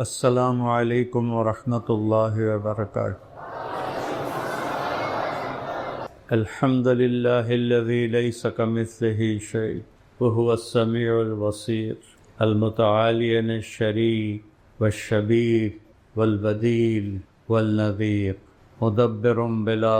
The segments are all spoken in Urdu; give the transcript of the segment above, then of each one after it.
السلام علیکم ورحمۃ اللہ وبرکاتہ۔ الحمد للہ الذی لیس کمثلہ شیء وہو السمیع البصیر المتعالی عن الشریک والشبیہ والبدیل والنذیر مدبر بلا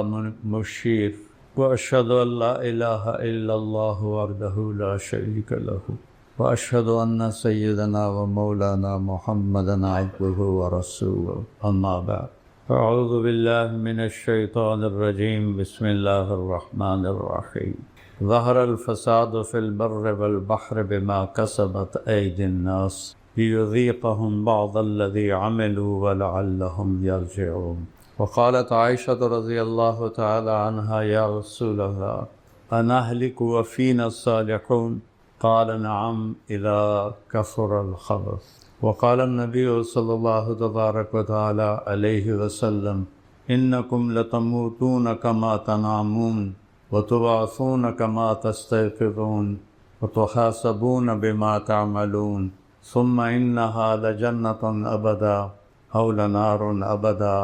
مشیر واشہد ان لا الہ الا اللہ وحدہ لا شریک لہ واشہد ان سیدنا و مولانا محمدا عبدہ ورسولہ اما بعد اعوذ باللہ من الشیطان الرجیم بسم اللہ الرحمن الرحیم ظہر الفساد فی البر والبحر بما کسبت ایدی الناس لیذیقہم بعض الذی عملوا ولعلہم یرجعون۔ وقالت عائشة رضی اللہ تعالی عنہا یا رسول اللہ انہلک وفینا الصالحون قال نعم اذا كثر الخبث۔ وقال النبي صلى الله تبارك وتعالى عليه وسلم انكم لتموتون كما تنامون وتبعثون كما تستيقظون وتحاسبون بما تعملون ثم انها لجنة ابدا او لنار ابدا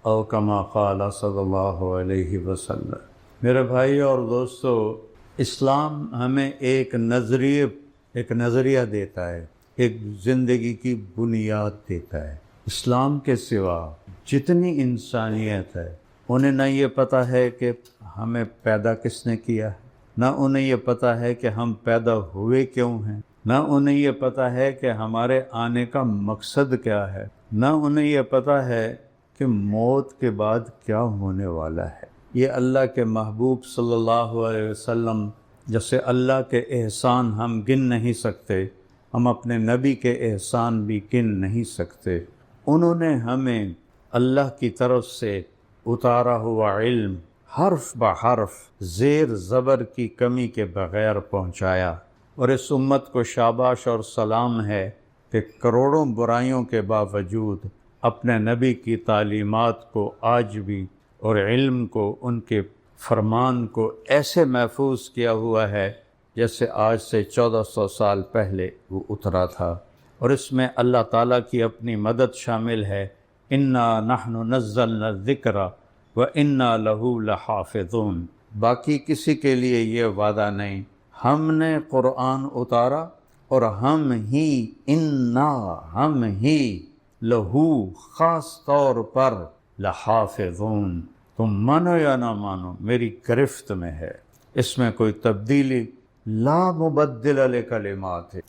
او كما قال صلی اللہ علیہ وسلم۔ میرے بھائی اور دوستو، اسلام ہمیں ایک نظریہ دیتا ہے، ایک زندگی کی بنیاد دیتا ہے۔ اسلام کے سوا جتنی انسانیت ہے انہیں نہ یہ پتہ ہے کہ ہمیں پیدا کس نے کیا ہے، نہ انہیں یہ پتہ ہے کہ ہم پیدا ہوئے کیوں ہیں، نہ انہیں یہ پتہ ہے کہ ہمارے آنے کا مقصد کیا ہے، نہ انہیں یہ پتہ ہے کہ موت کے بعد کیا ہونے والا ہے۔ یہ اللہ کے محبوب صلی اللہ علیہ وسلم جیسے اللہ کے احسان ہم گن نہیں سکتے، ہم اپنے نبی کے احسان بھی گن نہیں سکتے۔ انہوں نے ہمیں اللہ کی طرف سے اتارا ہوا علم حرف بحرف زیر زبر کی کمی کے بغیر پہنچایا، اور اس امت کو شاباش اور سلام ہے کہ کروڑوں برائیوں کے باوجود اپنے نبی کی تعلیمات کو آج بھی اور علم کو، ان کے فرمان کو ایسے محفوظ کیا ہوا ہے جیسے آج سے 1400 سال پہلے وہ اترا تھا، اور اس میں اللہ تعالیٰ کی اپنی مدد شامل ہے۔ انا نحن نزلنا الذکر وانا لہ لحافظون۔ باقی کسی کے لیے یہ وعدہ نہیں، ہم نے قرآن اتارا اور ہم ہی لہو خاص طور پر لحافظون، تم مانو یا نہ مانو میری گرفت میں ہے، اس میں کوئی تبدیلی لا مبدل لکلمات ہے،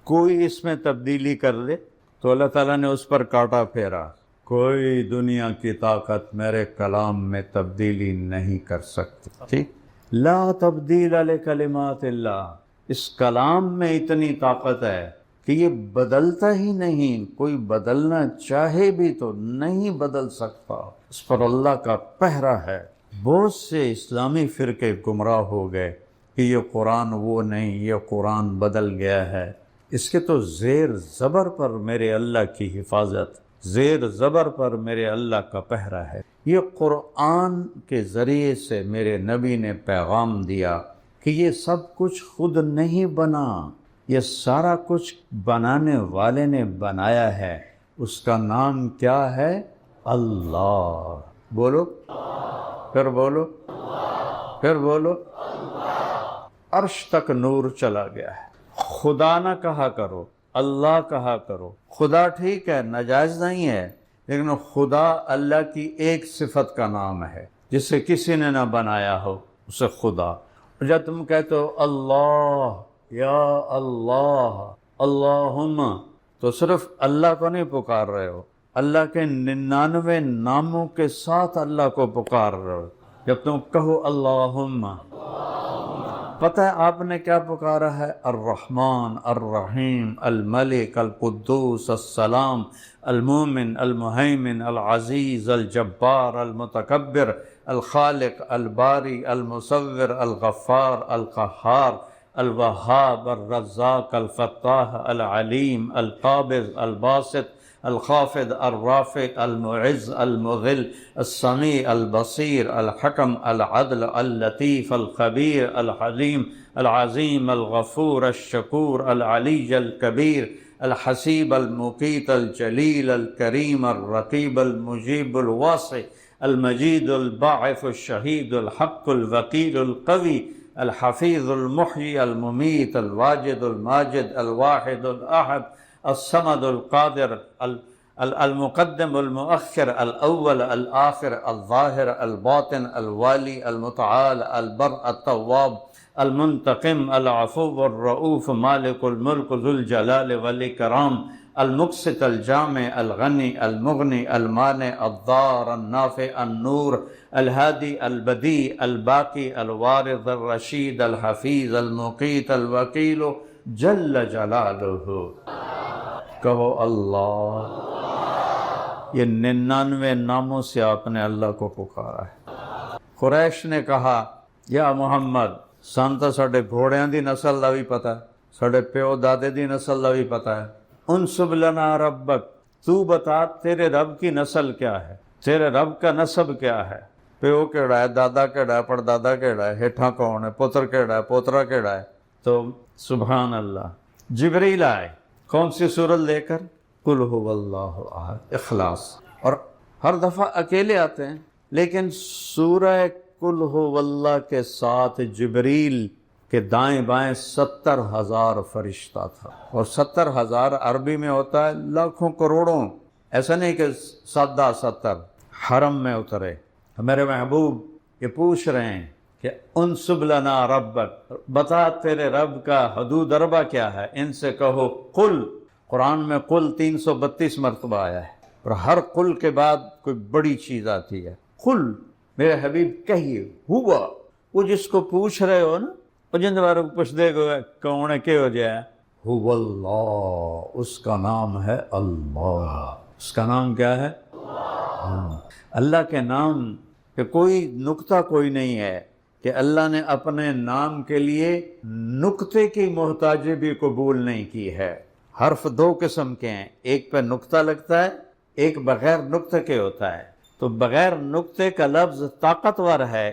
کوئی اس میں تبدیلی کر دے تو اللہ تعالیٰ نے اس پر کاٹا پھیرا۔ کوئی دنیا کی طاقت میرے کلام میں تبدیلی نہیں کر سکتی، ٹھیک؟ لا تبدیل لکلمات اللہ، اس کلام میں اتنی طاقت ہے کہ یہ بدلتا ہی نہیں، کوئی بدلنا چاہے بھی تو نہیں بدل سکتا، اس پر اللہ کا پہرا ہے۔ بہت سے اسلامی فرقے گمراہ ہو گئے کہ یہ قرآن وہ نہیں، یہ قرآن بدل گیا ہے۔ اس کے تو زیر زبر پر میرے اللہ کی حفاظت، زیر زبر پر میرے اللہ کا پہرا ہے۔ یہ قرآن کے ذریعے سے میرے نبی نے پیغام دیا کہ یہ سب کچھ خود نہیں بنا، یہ سارا کچھ بنانے والے نے بنایا ہے، اس کا نام کیا ہے؟ اللہ۔ بولو، پھر بولو، پھر بولو۔ عرش تک نور چلا گیا ہے۔ خدا نہ کہا کرو، اللہ کہا کرو۔ خدا ٹھیک ہے، ناجائز نہیں ہے، لیکن خدا اللہ کی ایک صفت کا نام ہے جسے کسی نے نہ بنایا ہو، اسے خدا۔ جب تم کہتے ہو اللہ، یا اللہ، اللہم، تو صرف اللہ کو نہیں پکار رہے ہو، اللہ کے 99 ناموں کے ساتھ اللہ کو پکار رہے ہو۔ جب تم کہو اللہم، پتہ ہے آپ نے کیا پکارا ہے؟ الرحمن، الرحیم، الملک، القدوس، السلام، المومن، المہیمن، العزیز، الجبار، المتکبر، الخالق، الباری، المصور، الغفار، القہار، الوہاب، الرزاق، الفتاح، العلیم، القابض، الباسط، الخافض، الرافع، المعز، المذل، السمیع، البصیر، الحکم، العدل، اللطیف، الخبیر، الحلیم، العظیم، الغفور، الشکور، العلی الکبیر، الحسیب المقیت الجلیل الکریم الرقیب المجیب الواسع المجید الباعث الشہید الحق الوکیل القوی الحفیظ المحیی الممیت الواجد الماجد الواحد الاحد الصمد القادر المقدم المؤخر الاول الآخر الظاہر الباطن الوالی المتعال البر التواب المنتقم العفو الرؤوف مالک الملک ذو الجلال والاکرام المقسط الجامع الغنی المغنی المانع الضار النافع النور الہادی البدیع الباقی الوارث الرشید الحفیظ المقیت الوکیل جل جلالہ۔ کہو اللہ۔ یہ 99 ناموں سے آپ نے اللہ کو پکارا ہے۔ قریش نے کہا یا محمد سان تو ساڈے گھوڑیاں دی نسل دا بھی پتہ ہے، ساڈے پیو دادے دی نسل دا بھی پتہ ہے، انسب لنا ربک، تو بتا تیرے رب کی نسل کیا ہے، تیرے رب کا نسب کیا ہے، پیو کیڑا ہے، دادا کیڑا ہے، پردادا کیڑا ہے، ہیٹھاں کون ہے، پتر کیڑا ہے، پوترا کیڑا ہے۔ تو سبحان اللہ، جبریل آئے کون سی سورت لے کر؟ قل هو اللہ احد، اخلاص، اور ہر دفعہ اکیلے آتے ہیں، لیکن سورہ قل هو اللہ کے ساتھ جبریل کے دائیں بائیں 70,000 فرشتہ تھا، اور 70,000 عربی میں ہوتا ہے لاکھوں کروڑوں، ایسا نہیں کہ 70 حرم میں اترے۔ میرے محبوب یہ پوچھ رہے ہیں کہ انسب لنا ربک، بتا تیرے رب کا حدود اربع کیا ہے، ان سے کہو قل۔ قرآن میں قل 332 مرتبہ آیا ہے، اور ہر قل کے بعد کوئی بڑی چیز آتی ہے۔ قل میرے حبیب کہیے، ہوا، وہ جس کو پوچھ رہے ہو نا، وہ جن بارے کو پوچھ دے گا کون ہے کہ ہو جائے، ہو اللہ، اس کا نام ہے اللہ۔ اس کا نام کیا ہے؟ اللہ کے نام کہ کوئی نقطہ کوئی نہیں ہے کہ اللہ نے اپنے نام کے لیے نقطے کی محتاجی بھی قبول نہیں کی ہے۔ حرف 2 قسم کے ہیں، ایک پہ نقطہ لگتا ہے، ایک بغیر نقطے کے ہوتا ہے۔ تو بغیر نقطے کا لفظ طاقتور ہے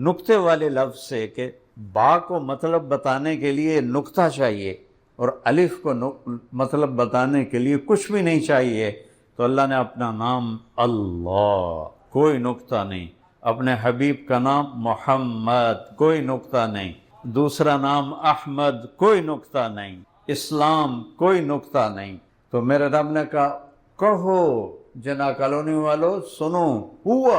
نقطے والے لفظ سے، کہ با کو مطلب بتانے کے لیے نقطہ چاہیے، اور الف کو مطلب بتانے کے لیے کچھ بھی نہیں چاہیے۔ تو اللہ نے اپنا نام اللہ، کوئی نقطہ نہیں، اپنے حبیب کا نام محمد، کوئی نقطہ نہیں، دوسرا نام احمد، کوئی نقطہ نہیں، اسلام، کوئی نقطہ نہیں۔ تو میرے رب نے کہا کہو جنا کالونی والو سنو، ہوا،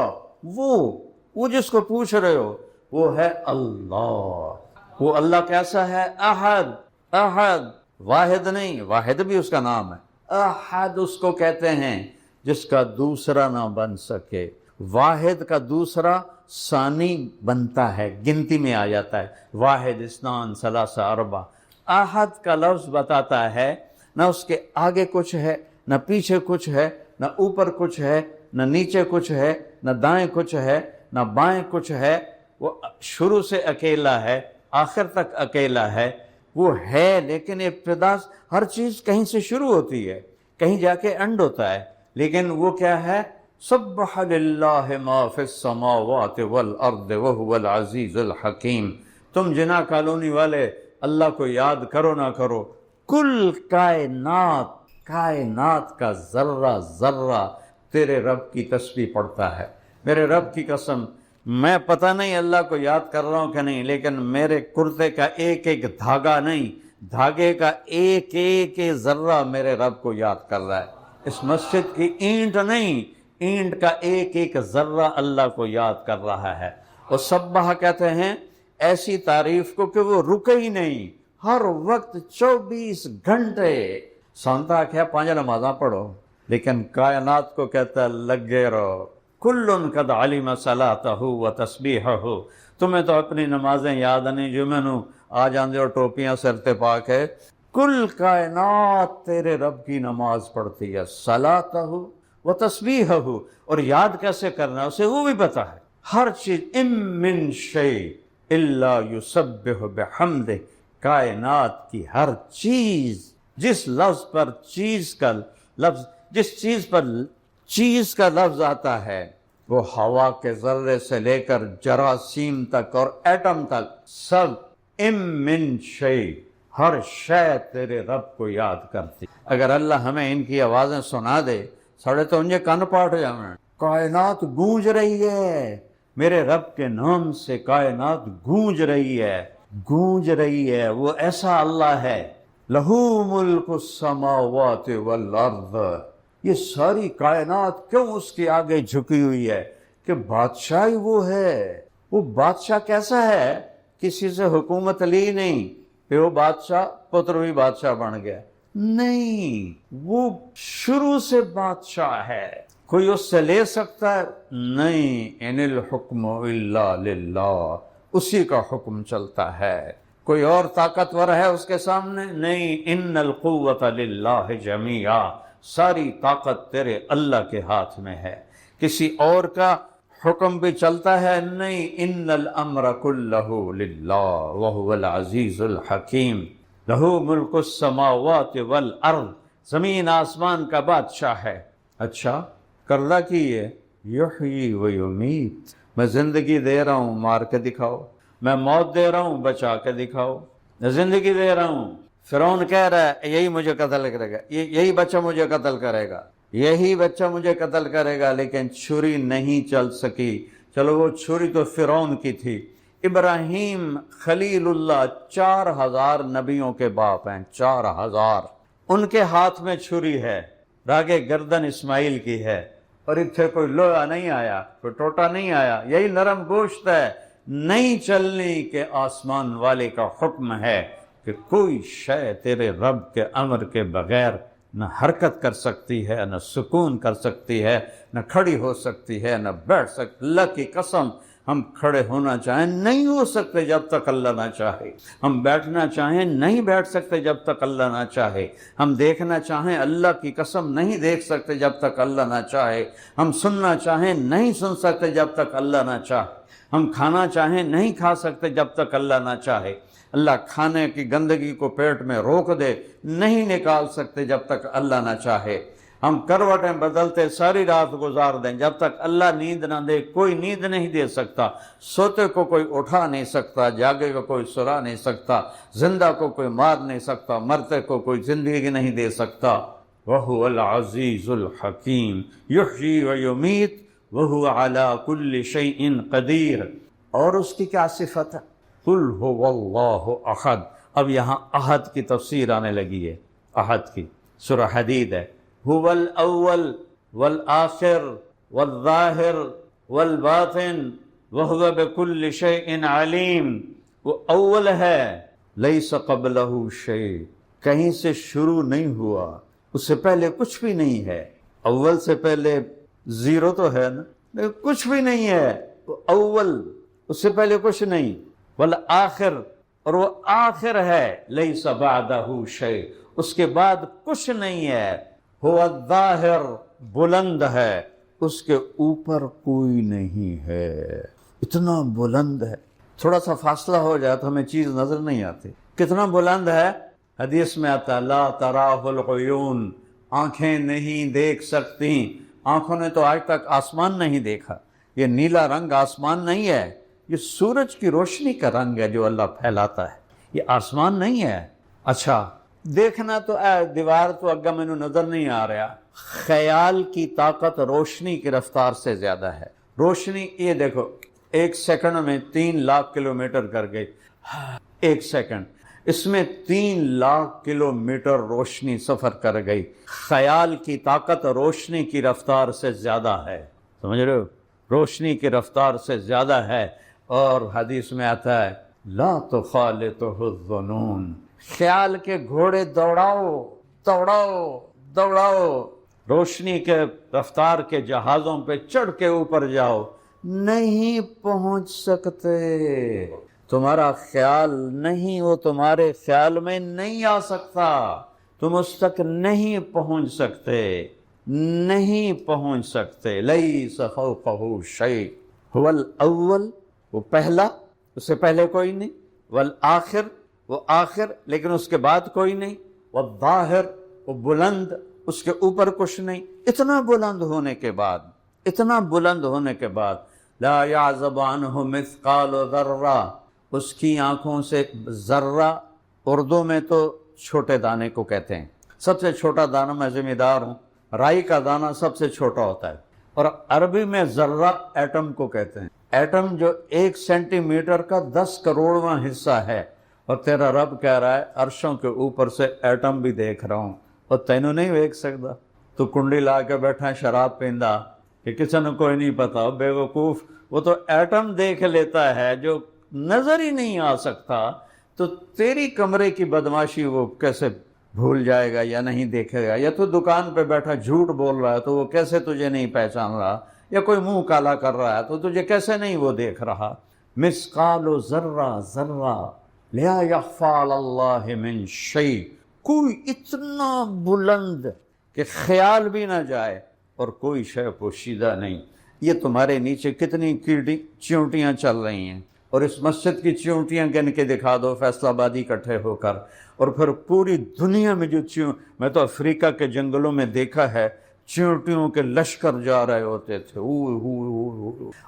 وہ جس کو پوچھ رہے ہو وہ ہے اللہ۔ وہ اللہ کیسا ہے؟ احد، احد، واحد نہیں، واحد بھی اس کا نام ہے، احد اس کو کہتے ہیں جس کا دوسرا نہ بن سکے۔ واحد کا دوسرا ثانی بنتا ہے، گنتی میں آ جاتا ہے، واحد، اثنان، ثلاثہ، اربع۔ احد کا لفظ بتاتا ہے نہ اس کے آگے کچھ ہے، نہ پیچھے کچھ ہے، نہ اوپر کچھ ہے، نہ نیچے کچھ ہے، نہ دائیں کچھ ہے، نہ بائیں کچھ ہے۔ وہ شروع سے اکیلا ہے، آخر تک اکیلا ہے۔ وہ ہے لیکن ابتدا ہر چیز کہیں سے شروع ہوتی ہے، کہیں جا کے اینڈ ہوتا ہے، لیکن وہ کیا ہے؟ سبح للہ ما فی السماوات والارض وہو العزیز الحکیم۔ تم جنا کالونی والے اللہ کو یاد کرو نہ کرو، کل کائنات، کائنات کا ذرہ ذرہ تیرے رب کی تسبیح پڑھتا ہے۔ میرے رب کی قسم، میں پتہ نہیں اللہ کو یاد کر رہا ہوں کہ نہیں، لیکن میرے کرتے کا ایک ایک دھاگا نہیں، دھاگے کا ایک ایک ذرہ میرے رب کو یاد کر رہا ہے۔ اس مسجد کی اینٹ نہیں، اینٹ کا ایک ایک ذرہ اللہ کو یاد کر رہا ہے۔ اور سبح کہتے ہیں ایسی تعریف کو کہ وہ رکے ہی نہیں، ہر وقت 24 گھنٹے۔ سانتا کیا 5 نمازاں پڑھو، لیکن کائنات کو کہتا ہے لگے رہو، کل قد علم صلاتہ و تسبیحہ۔ تمہیں تو اپنی نمازیں یاد نہیں، جمعہ آ جاندے اور ٹوپیاں سر تے پا کے، کل کائنات تیرے رب کی نماز پڑھتی ہے، صلاتہ و تسبیحہ۔ اور یاد کیسے کرنا اسے وہ بھی پتا ہے، ہر چیز، ام من شیء الا یسبح بحمدہ، کائنات کی ہر چیز، جس لفظ پر چیز کا لفظ، جس چیز پر چیز کا لفظ آتا ہے، وہ ہوا کے ذرے سے لے کر جراثیم تک اور ایٹم تک، سب ام من شیء، ہر شے تیرے رب کو یاد کرتی. اگر اللہ ہمیں ان کی آوازیں سنا دے ساڑھے تو انجھے کن پاٹ جانا. کائنات گونج رہی ہے میرے رب کے نام سے، کائنات گونج رہی ہے، گونج رہی ہے. وہ ایسا اللہ ہے، لہو ملک السماوات والارض. یہ ساری کائنات کیوں اس کے آگے جھکی ہوئی ہے؟ کہ بادشاہی وہ ہے. وہ بادشاہ کیسا ہے؟ کسی سے حکومت لی نہیں کہ وہ بادشاہ پتر بھی بادشاہ بن گیا، نہیں، وہ شروع سے بادشاہ ہے. کوئی اس سے لے سکتا ہے؟ نہیں. ان الحکم الا للہ، اسی کا حکم چلتا ہے. کوئی اور طاقتور ہے اس کے سامنے؟ نہیں. ان القوت للہ جمیعا، ساری طاقت تیرے اللہ کے ہاتھ میں ہے. کسی اور کا حکم بھی چلتا ہے؟ نہیں. ان الامر کلہ للہ وہو العزیز الحکیم. لہو ملک السماوات والارض، زمین آسمان کا بادشاہ ہے. اچھا کرنا کی ہے؟ یحیی و یمیت. میں زندگی دے رہا ہوں، مار کے دکھاؤ. میں موت دے رہا ہوں، بچا کے دکھاؤ. میں زندگی دے رہا ہوں، فرعون کہہ رہا ہے یہی مجھے قتل کرے گا، یہی بچہ مجھے قتل کرے گا، یہی بچہ مجھے قتل کرے گا، لیکن چھری نہیں چل سکی. چلو وہ چھری تو فرعون کی تھی. ابراہیم خلیل اللہ 4000 نبیوں کے باپ ہیں، 4000. ان کے ہاتھ میں چھری ہے، راگے گردن اسماعیل کی ہے، اور اتھے کوئی لوہا نہیں آیا، کوئی ٹوٹا نہیں آیا. یہی نرم گوشت ہے، نہیں چلنی کہ آسمان والے کا حکم ہے کہ کوئی شے تیرے رب کے امر کے بغیر نہ حرکت کر سکتی ہے، نہ سکون کر سکتی ہے، نہ کھڑی ہو سکتی ہے، نہ بیٹھ سکتی. اللہ کی قسم ہم کھڑے ہونا چاہیں نہیں ہو سکتے جب تک اللہ نہ چاہے. ہم بیٹھنا چاہیں نہیں بیٹھ سکتے جب تک اللہ نہ چاہے. ہم دیکھنا چاہیں اللہ کی قسم نہیں دیکھ سکتے جب تک اللہ نہ چاہے. ہم سننا چاہیں نہیں سن سکتے جب تک اللہ نہ چاہے. ہم کھانا چاہیں نہیں کھا سکتے جب تک اللہ نہ چاہے. اللہ کھانے کی گندگی کو پیٹ میں روک دے نہیں نکال سکتے جب تک اللہ نہ چاہے. ہم کروٹیں بدلتے ساری رات گزار دیں، جب تک اللہ نیند نہ دے کوئی نیند نہیں دے سکتا. سوتے کو کوئی اٹھا نہیں سکتا، جاگے کو کوئی سلا نہیں سکتا، زندہ کو کوئی مار نہیں سکتا، مرتے کو کوئی زندگی نہیں دے سکتا. وَهُوَ الْعَزِيزُ الْحَكِيمُ يُحْيِي وَيُمِيتُ وَهُوَ عَلَى كُلِّ شَيْءٍ قَدِيرٌ. اور اس کی کیا صفت ہے؟ قُلْ هُوَ اللَّهُ أَحَدٌ. اب یہاں احد کی تفسیر آنے لگی ہے. احد کی سورہ حدید ہے. هو الاول والآخر والظاہر والباطن وهو بكل شيء علیم. وہ اول ہے، لیس قبلہ شیء، کہیں سے شروع نہیں ہوا، اس سے پہلے کچھ بھی نہیں ہے. اول سے پہلے زیرو تو ہے نا، کچھ بھی نہیں ہے. وہ اول، اس سے پہلے کچھ نہیں. والآخر، اور وہ آخر ہے. لیس بعدہ شیء، اس کے بعد کچھ نہیں ہے. هو الظاہر، بلند ہے، اس کے اوپر کوئی نہیں ہے. اتنا بلند ہے، تھوڑا سا فاصلہ ہو جائے تو ہمیں چیز نظر نہیں آتی. کتنا بلند ہے؟ حدیث میں آتا لا تراہ العیون، آنکھیں نہیں دیکھ سکتی. آنکھوں نے تو آج تک آسمان نہیں دیکھا. یہ نیلا رنگ آسمان نہیں ہے، یہ سورج کی روشنی کا رنگ ہے جو اللہ پھیلاتا ہے، یہ آسمان نہیں ہے. اچھا دیکھنا تو دیوار تو اگا میں نظر نہیں آ رہا. خیال کی طاقت روشنی کی رفتار سے زیادہ ہے. روشنی یہ دیکھو 1 سیکنڈ میں 3 لاکھ کلومیٹر کر گئی. 1 سیکنڈ، اس میں 3 لاکھ کلومیٹر روشنی سفر کر گئی. خیال کی طاقت روشنی کی رفتار سے زیادہ ہے. سمجھ رہے ہو؟ روشنی کی رفتار سے زیادہ ہے. اور حدیث میں آتا ہے لا تخالطہ الظنون، خیال کے گھوڑے دوڑاؤ دوڑاؤ دوڑاؤ، روشنی کے رفتار کے جہازوں پہ چڑھ کے اوپر جاؤ، نہیں پہنچ سکتے. تمہارا خیال نہیں، وہ تمہارے خیال میں نہیں آ سکتا، تم اس تک نہیں پہنچ سکتے، نہیں پہنچ سکتے. لیس فوقہ شیء. هو الاول، وہ پہلا، اس سے پہلے کوئی نہیں. والآخر، وہ آخر لیکن اس کے بعد کوئی نہیں. والظاہر، وہ بلند، اس کے اوپر کچھ نہیں. اتنا بلند ہونے کے بعد، اتنا بلند ہونے کے بعد لا یعزب عنہ مثقال ذرہ، اس کی آنکھوں سے ذرہ اردو میں تو چھوٹے دانے کو کہتے ہیں، سب سے چھوٹا دانہ میں ذمہ دار ہوں، رائی کا دانہ سب سے چھوٹا ہوتا ہے، اور عربی میں ذرہ ایٹم کو کہتے ہیں، ایٹم جو 1 سینٹی میٹر کا 10 کروڑواں حصہ ہے، اور تیرا رب کہہ رہا ہے عرشوں کے اوپر سے ایٹم بھی دیکھ رہا ہوں، اور تینوں نہیں دیکھ سکتا، تو کنڈی لا کے بیٹھا شراب پیندا کہ کسی نے کوئی نہیں پتا، بے وقوف، وہ تو ایٹم دیکھ لیتا ہے جو نظر ہی نہیں آ سکتا، تو تیری کمرے کی بدماشی وہ کیسے بھول جائے گا یا نہیں دیکھے گا؟ یا تو دکان پہ بیٹھا جھوٹ بول رہا ہے تو وہ کیسے تجھے نہیں پہچان رہا؟ یا کوئی منہ کالا کر رہا ہے تو تجھے کیسے نہیں وہ دیکھ رہا؟ مثقال ذرہ ذرہ لا یخفی علی اللہ من شیء، کوئی اتنا بلند کہ خیال بھی نہ جائے اور کوئی شے پوشیدہ نہیں۔ یہ تمہارے نیچے کتنی چیونٹیاں چل رہی ہیں، اور اس مسجد کی چیونٹیاں گن کے دکھا دو فیصل آبادی اکٹھے ہو کر، اور پھر پوری دنیا میں جو میں تو افریقہ کے جنگلوں میں دیکھا ہے، چیونٹیوں کے لشکر جا رہے ہوتے تھے،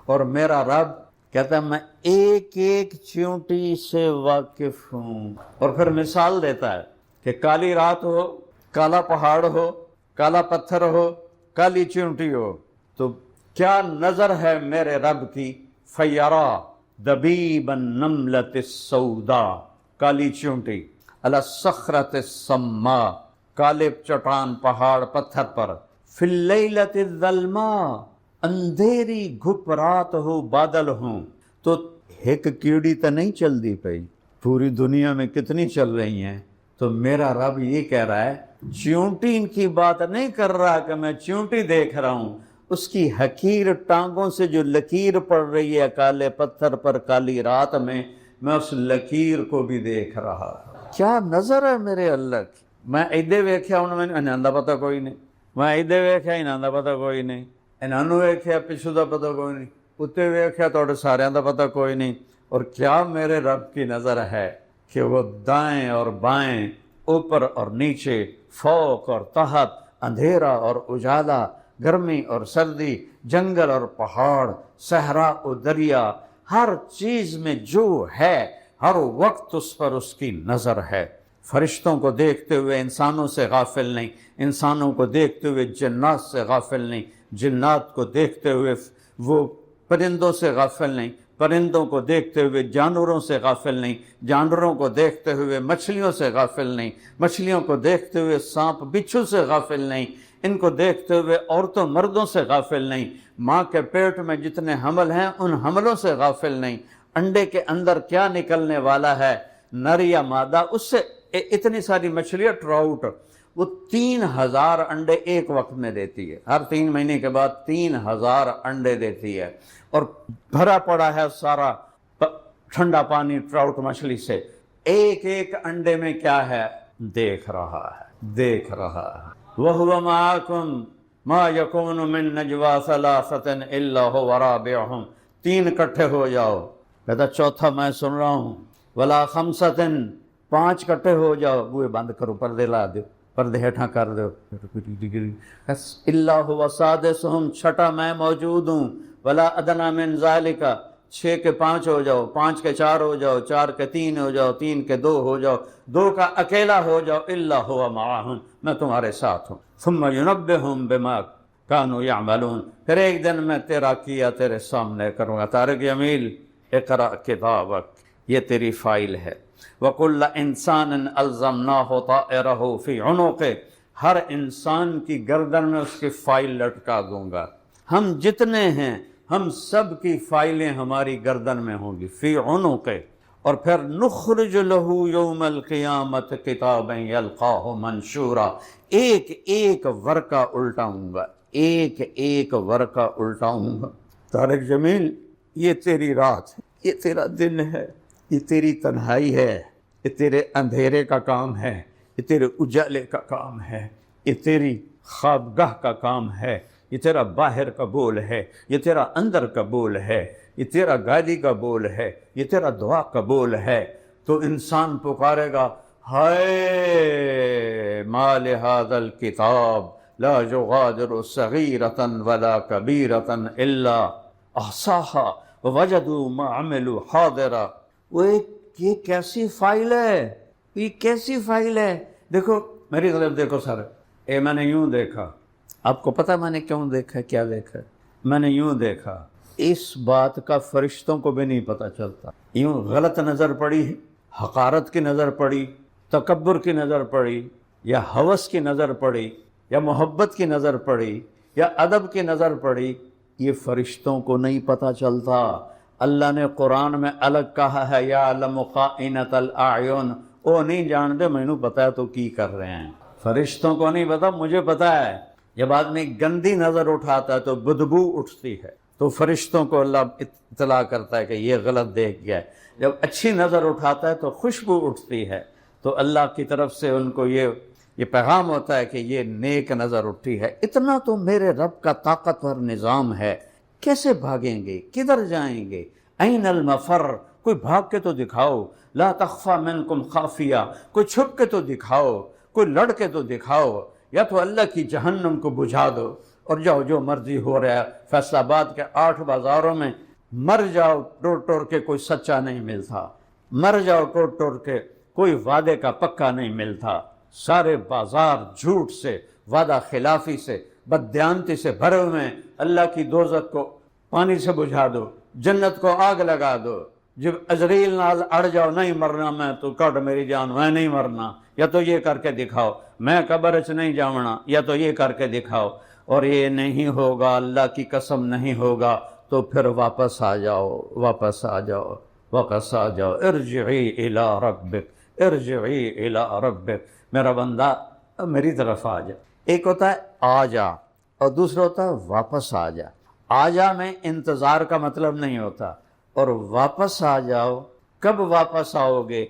اور میرا رب کہتا ہے میں ایک ایک چیونٹی سے واقف ہوں، اور پھر مثال دیتا ہے کہ کالی رات ہو، کالا پہاڑ ہو، کالا پتھر ہو، کالی چیونٹی ہو، تو کیا نظر ہے میرے رب کی؟ فیرا دبیب النملۃ السوداء، کالی چیونٹی، علی الصخرۃ الصماء، کالے چٹان پہاڑ پتھر پر، فی اللیلۃ الظلماء، اندھیری گھپ رات ہو، بادل ہوں، تو ایک کیڑی تو نہیں چل دی پئی، پوری دنیا میں کتنی چل رہی ہیں؟ تو میرا رب یہ کہہ رہا ہے، چیونٹی کی بات نہیں کر رہا کہ میں چیونٹی دیکھ رہا ہوں، اس کی حقیر ٹانگوں سے جو لکیر پڑ رہی ہے کالے پتھر پر کالی رات میں اس لکیر کو بھی دیکھ رہا۔ کیا نظر ہے میرے اللہ کی! میں ایدے ویکھیا انہاں دا پتہ کوئی نہیں، میں ایدے ویکھیا انہاں دا پتہ کوئی نہیں، انہاں نوں ویکھیا پچھوں دا پتہ کوئی نہیں، اتے ویکھیا تہاڈے ساریاں دا پتہ کوئی نہیں، اور کیا میرے رب کی نظر ہے کہ وہ دائیں اور بائیں، اوپر اور نیچے، فوق اور تحت، اندھیرا اور اجالا، گرمی اور سردی، جنگل اور پہاڑ، صحرا اور دریا، ہر چیز میں جو ہے ہر وقت اس پر اس کی نظر ہے۔ فرشتوں کو دیکھتے ہوئے انسانوں سے غافل نہیں، انسانوں کو دیکھتے ہوئے جنات سے غافل نہیں، جنات کو دیکھتے ہوئے وہ پرندوں سے غافل نہیں، پرندوں کو دیکھتے ہوئے جانوروں سے غافل نہیں، جانوروں کو دیکھتے ہوئے مچھلیوں سے غافل نہیں، مچھلیوں کو دیکھتے ہوئے سانپ بچھو سے غافل نہیں، ان کو دیکھتے ہوئے عورتوں مردوں سے غافل نہیں، ماں کے پیٹ میں جتنے حمل ہیں ان حملوں سے غافل نہیں، انڈے کے اندر کیا نکلنے والا ہے، نر یا مادہ، اس سے اتنی ساری مچھلیاں، ٹراؤٹ، وہ 3000 انڈے ایک وقت میں دیتی ہے، ہر 3 مہینے کے بعد 3000 انڈے دیتی ہے، اور بھرا پڑا ہے سارا ٹھنڈا پانی ٹراؤٹ مچھلی سے، ایک ایک انڈے میں کیا ہے؟ دیکھ رہا ہے، دیکھ رہا ہے۔ وَهُوَ مَعَكُمْ مَا يَكُونُ مِن نَجْوَى ثَلَاثَةٍ إِلَّا هُوَ رَابِعُهُمْ، 3 اکٹھے ہو جاؤ، کہتا چوتھا میں سن رہا ہوں، وَلَا خَمْسَةٍ، 5 اکٹھے ہو جاؤ، بوئے بند کرو، پردے لا دو، پردے ہٹھا کر دو، إِلَّا هُوَ سَادِسُهُمْ، چھٹا میں موجود ہوں، وَلَا أَدْنَىٰ مِن ذَلِكَ، 6 کے 5 ہو جاؤ، 5 کے 4 ہو جاؤ، 4 کے 3 ہو جاؤ، 3 کے 2 ہو جاؤ، 2 کا اکیلا ہو جاؤ، إِلَّا هُوَ مَعَهُمْ، میں تمہارے ساتھ ہوں، ثُمَّ يُنَبِّئُهُم بِمَا كَانُوا يَعْمَلُونَ، پھر ایک دن میں تیرا کیا تیرے سامنے کروں گا۔ طارق جمیل، اقرأ کتابک، یہ تیری فائل ہے۔ وَكُلَّ إِنسَانٍ أَلْزَمْنَاهُ طَائِرَهُ فِي عُنُقِهِ، ہر انسان کی گردن میں اس کی فائل لٹکا دوں گا، ہم جتنے ہیں ہم سب کی فائلیں ہماری گردن میں ہوں گی، فی عنق، اور پھر نخرج لہ یوم القیامت کتابا یلقاہ منشورا، ایک ایک ورقہ الٹاؤں گا، ایک ایک ورقہ الٹاؤں گا۔ طارق جمیل، یہ تیری رات ہے، یہ تیرا دن ہے، یہ تیری تنہائی ہے، یہ تیرے اندھیرے کا کام ہے، یہ تیرے اجالے کا کام ہے، یہ تیری خوابگاہ کا کام ہے، یہ تیرا باہر کا بول ہے، یہ تیرا اندر کا بول ہے، یہ تیرا گالی کا بول ہے، یہ تیرا دعا کا بول ہے۔ تو انسان پکارے گا، ہائے ما لہذا الکتاب لا یغادر صغیرۃ ولا کبیرۃ الا احصاها ووجدوا ما عملوا حاضرا، وہ یہ کیسی فائل ہے یہ کیسی فائل ہے؟ دیکھو میری طرف دیکھو سر، میں نے یوں دیکھا، آپ کو پتہ میں نے کیوں دیکھا، کیا دیکھا؟ میں نے یوں دیکھا، اس بات کا فرشتوں کو بھی نہیں پتہ چلتا، یوں غلط نظر پڑی، حقارت کی نظر پڑی، تکبر کی نظر پڑی، یا ہوس کی نظر پڑی، یا محبت کی نظر پڑی، یا ادب کی نظر پڑی، یہ فرشتوں کو نہیں پتہ چلتا۔ اللہ نے قرآن میں الگ کہا ہے یعلم خائنۃ الاعین، وہ نہیں جانتے مینوں پتہ ہے تو کی کر رہے ہیں، فرشتوں کو نہیں پتہ، مجھے پتہ ہے۔ جب آدمی گندی نظر اٹھاتا ہے تو بدبو اٹھتی ہے، تو فرشتوں کو اللہ اطلاع کرتا ہے کہ یہ غلط دیکھ گیا ہے۔ جب اچھی نظر اٹھاتا ہے تو خوشبو اٹھتی ہے، تو اللہ کی طرف سے ان کو یہ پیغام ہوتا ہے کہ یہ نیک نظر اٹھی ہے۔ اتنا تو میرے رب کا طاقتور نظام ہے، کیسے بھاگیں گے، کدھر جائیں گے؟ این المفر، کوئی بھاگ کے تو دکھاؤ، لا تخفى منکم خافیہ، کوئی چھپ کے تو دکھاؤ، کوئی لڑ کے تو دکھاؤ، یا تو اللہ کی جہنم کو بجھا دو اور جاؤ جو مرضی ہو رہا ہے۔ فیصل آباد کے 8 بازاروں میں مر جاؤ ٹور ٹور کے، کوئی سچا نہیں ملتا، مر جاؤ ٹور ٹور کے، کوئی وعدے کا پکا نہیں ملتا، سارے بازار جھوٹ سے، وعدہ خلافی سے، بددیانتی سے بھرے ہوئے ہیں۔ اللہ کی دوزخ کو پانی سے بجھا دو، جنت کو آگ لگا دو، جب عزریل نال اڑ جاؤ، نہیں مرنا میں تو کٹ میری جان، میں نہیں مرنا، یا تو یہ کر کے دکھاؤ، میں قبر چ نہیں جاونا، یا تو یہ کر کے دکھاؤ، اور یہ نہیں ہوگا، اللہ کی قسم نہیں ہوگا، تو پھر واپس آ جاؤ، واپس آ جاؤ، واپس آ جاؤ۔ ارجعی الی ربک، ارجعی الی ربک، میرا بندہ میری طرف آ جا۔ ایک ہوتا ہے آ جا، اور دوسرا ہوتا ہے واپس آ جا۔ آ جا میں انتظار کا مطلب نہیں ہوتا، اور واپس آ جاؤ، کب واپس آؤ گے؟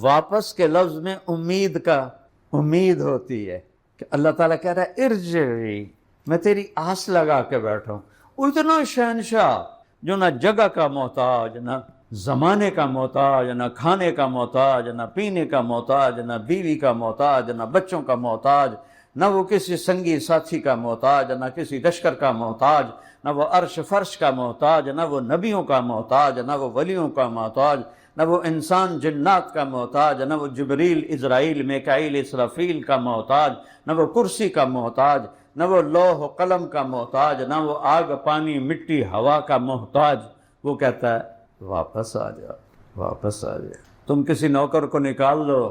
واپس کے لفظ میں امید ہوتی ہے کہ اللہ تعالیٰ کہہ رہا ہے ارجعی، میں تیری آس لگا کے بیٹھا ہوں۔ وہ اتنا شہنشاہ جو نہ جگہ کا محتاج، نہ زمانے کا محتاج، نہ کھانے کا محتاج، نہ پینے کا محتاج، نہ بیوی کا محتاج، نہ بچوں کا محتاج، نہ وہ کسی سنگی ساتھی کا محتاج، نہ کسی لشکر کا محتاج، نہ وہ عرش فرش کا محتاج، نہ وہ نبیوں کا محتاج، نہ وہ ولیوں کا محتاج، نہ وہ انسان جنات کا محتاج، نہ وہ جبریل اسرائیل میکائیل اسرافیل کا محتاج، نہ وہ کرسی کا محتاج، نہ وہ لوح و قلم کا محتاج، نہ وہ آگ پانی مٹی ہوا کا محتاج۔ وہ کہتا ہے واپس آ جاؤ، واپس آ جاؤ۔ تم کسی نوکر کو نکال دو،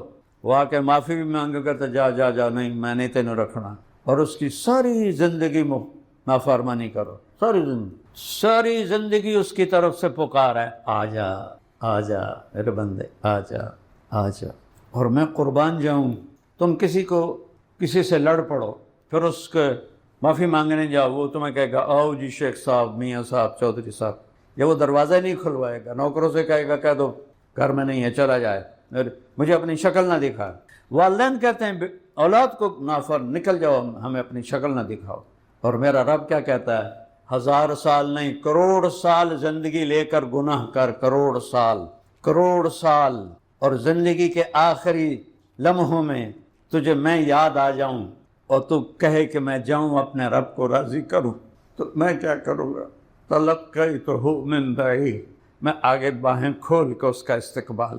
وہ آ کے معافی بھی مانگے کرتا جا جا جا، نہیں میں نہیں تینوں رکھنا، اور اس کی ساری زندگی نافرمانی کرو، ساری زندگی اس کی طرف سے پکار ہے آ جا آ جا میرے بندے، آ جا آ جا۔ اور میں قربان جاؤں، تم کسی سے لڑ پڑو، پھر اس کے معافی مانگنے جاؤ، وہ تمہیں کہے گا آؤ جی شیخ صاحب، میاں صاحب، چودھری صاحب، یا وہ دروازہ نہیں کھلوائے گا، نوکروں سے کہے گا کہہ دو گھر میں نہیں ہے، چلا جائے، مجھے اپنی شکل نہ دکھا۔ والدین کہتے ہیں اولاد کو نکل جاؤ، ہمیں اپنی شکل نہ دکھاؤ۔ اور میرا رب کیا کہتا ہے؟ 1000 سال نہیں، کروڑ سال زندگی لے کر گناہ کر، کروڑ سال، اور زندگی کے آخری لمحوں میں تجھے میں یاد آ جاؤں اور تو کہے کہ میں جاؤں اپنے رب کو راضی کروں، تو میں کیا کروں گا؟ تلقیتہ من بعید، میں آگے باہیں کھول کے اس کا استقبال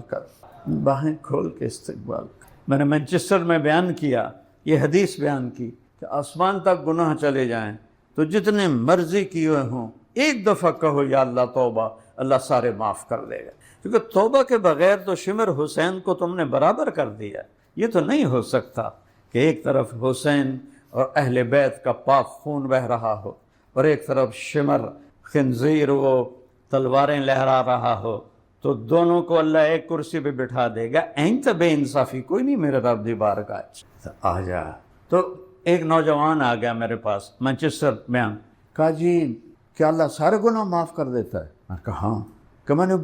باہیں کھول کے استقبال کر۔ میں نے مانچسٹر میں بیان کیا، یہ حدیث بیان کی کہ آسمان تک گناہ چلے جائیں تو جتنے مرضی کیے ہوں، ایک دفعہ کہو یا اللہ توبہ، اللہ سارے معاف کر دے گا، کیونکہ توبہ کے بغیر تو شمر حسین کو تم نے برابر کر دیا۔ یہ تو نہیں ہو سکتا کہ ایک طرف حسین اور اہل بیت کا پاک خون بہہ رہا ہو، اور ایک طرف شمر خنزیر وہ تلواریں لہرا رہا ہو، تو دونوں کو اللہ ایک کرسی پہ بٹھا دے گا۔ این تو بے انصافی کوئی نہیں میرے رب دی بارگاہ آ جا۔ تو ایک نوجوان آ گیا میرے پاس مانچسٹر میں، کہا جی کیا اللہ سارے گناہ معاف کر دیتا ہے؟ میں نے کہا ہاں۔ کہ میں نے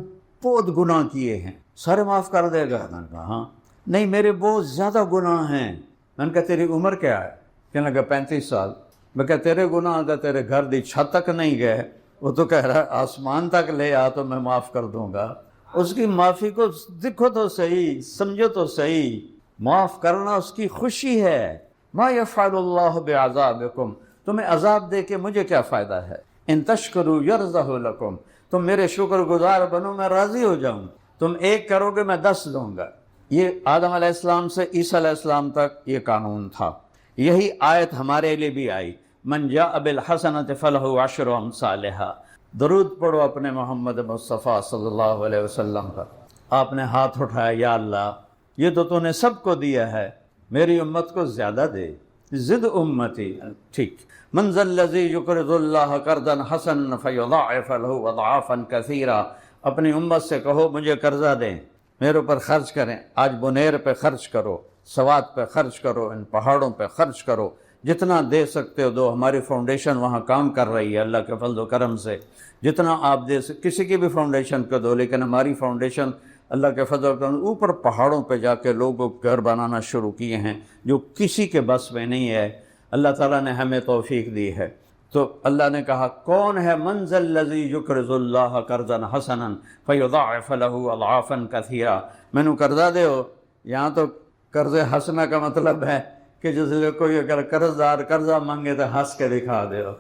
بہت گناہ کیے ہیں، سارے معاف کر دے گا؟ میں نے کہا ہاں۔ نہیں میرے بہت زیادہ گناہ ہیں۔ میں نے کہا تیری عمر کیا ہے؟ کہنے لگا 35 سال۔ میں کہا تیرے گناہ تو تیرے گھر دی چھت تک نہیں گئے، وہ تو کہہ رہا ہے آسمان تک لے آ تو میں معاف کر دوں گا۔ اس کی معافی کو دیکھو تو صحیح، سمجھو تو صحیح، معاف کرنا اس کی خوشی ہے۔ ما یفعل اللہ بعذابکم، تمہیں عذاب دے کے مجھے کیا فائدہ ہے؟ ان تشکروا یرضہ لکم، تم میرے شکر گزار بنو میں راضی ہو جاؤں، تم 1 کرو گے میں 10 دوں گا، یہ آدم علیہ السلام سے عیسیٰ علیہ السلام تک یہ قانون تھا. یہی آیت ہمارے لیے بھی آئی، من جاء بالحسنۃ فلہ عشر امثالھا. درود پڑھو اپنے محمد مصطفیٰ صلی اللہ علیہ وسلم پر. آپ نے ہاتھ اٹھایا، یا اللہ یہ تو نے سب کو دیا ہے، میری امت کو زیادہ دے. زد امتی، ٹھیک. من ذا الذی یقرض اللہ قرضا حسنا فیضاعف له اضعافا کثیرا. اپنی امت سے کہو مجھے قرضہ دیں، میرے اوپر خرچ کریں. آج بنیر پہ خرچ کرو، سوات پہ خرچ کرو، ان پہاڑوں پہ خرچ کرو، جتنا دے سکتے ہو دو. ہماری فاؤنڈیشن وہاں کام کر رہی ہے اللہ کے فضل و کرم سے. جتنا آپ دے سکتے، کسی کی بھی فاؤنڈیشن کو دو، لیکن ہماری فاؤنڈیشن اللہ کے فضل و کرم اوپر پہاڑوں پہ جا کے لوگوں کو گھر بنانا شروع کیے ہیں جو کسی کے بس میں نہیں ہے. اللہ تعالیٰ نے ہمیں توفیق دی ہے. تو اللہ نے کہا کون ہے؟ من ذا الذی یقرض اللہ قرضا حسنا فیضاعف له اضعافا کثیرا. مینوں قرضہ دے ہو. یہاں تو قرض حسنہ کا مطلب ہے کہ جس لئے کوئی اگر قرض دار قرضہ مانگے تو ہنس کے دکھا دے ہو.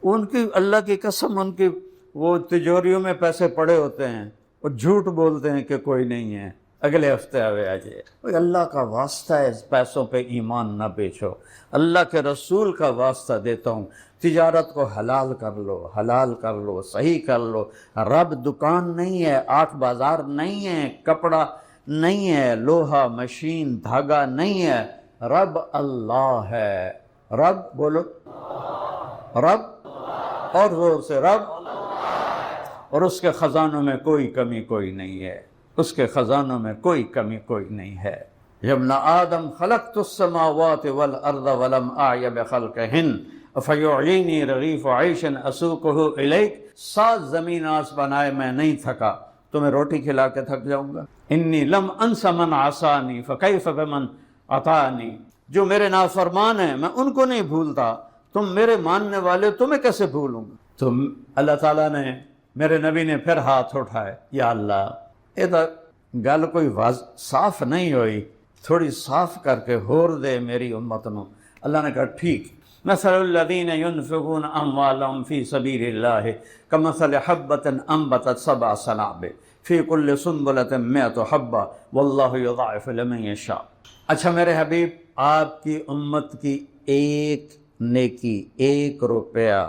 ان کی اللہ کی قسم، ان کی وہ تجوریوں میں پیسے پڑے ہوتے ہیں، وہ جھوٹ بولتے ہیں کہ کوئی نہیں ہے، اگلے ہفتے آوے آجے. اللہ کا واسطہ ہے اس پیسوں پہ ایمان نہ بیچو. اللہ کے رسول کا واسطہ دیتا ہوں، تجارت کو حلال کر لو، حلال کر لو، صحیح کر لو. رب دکان نہیں ہے، 8 بازار نہیں ہے، کپڑا نہیں ہے، لوہا مشین دھاگا نہیں ہے. رب اللہ ہے. رب بولو، رب، اور زور سے رب. اور اس کے خزانوں میں کوئی کمی کوئی نہیں ہے، اس کے خزانوں میں کوئی کمی کوئی نہیں ہے. یا ابن آدم خلقت السماوات والارض ولم اعی بخلقہن افیعینی رغیف عیش اسوقہ الیک. 7 زمین آسمان آئے میں نہیں تھکا، تمہیں روٹی کھلا کے تھک جاؤں گا. انی لم انس من عصانی فکیف بمن اطاعنی. جو میرے نافرمان ہیں میں ان کو نہیں بھولتا، تم میرے ماننے والے تمہیں کیسے بھولوں گا. تو اللہ تعالیٰ نے، میرے نبی نے پھر ہاتھ اٹھائے، یا اللہ یہ تو گل کوئی صاف نہیں ہوئی، تھوڑی صاف کر کے ہور دے میری امت نو. اللہ نے کہا ٹھیک. مثل الذین ينفقون اموالهم فی سبیل اللہ کمثل حبۃ انبتت 7 سنابل فی کل سنبلۃ 100 حبۃ واللہ یضاعف لمن یشاء. اچھا میرے حبیب، آپ کی امت کی ایک نیکی، 1 روپیہ،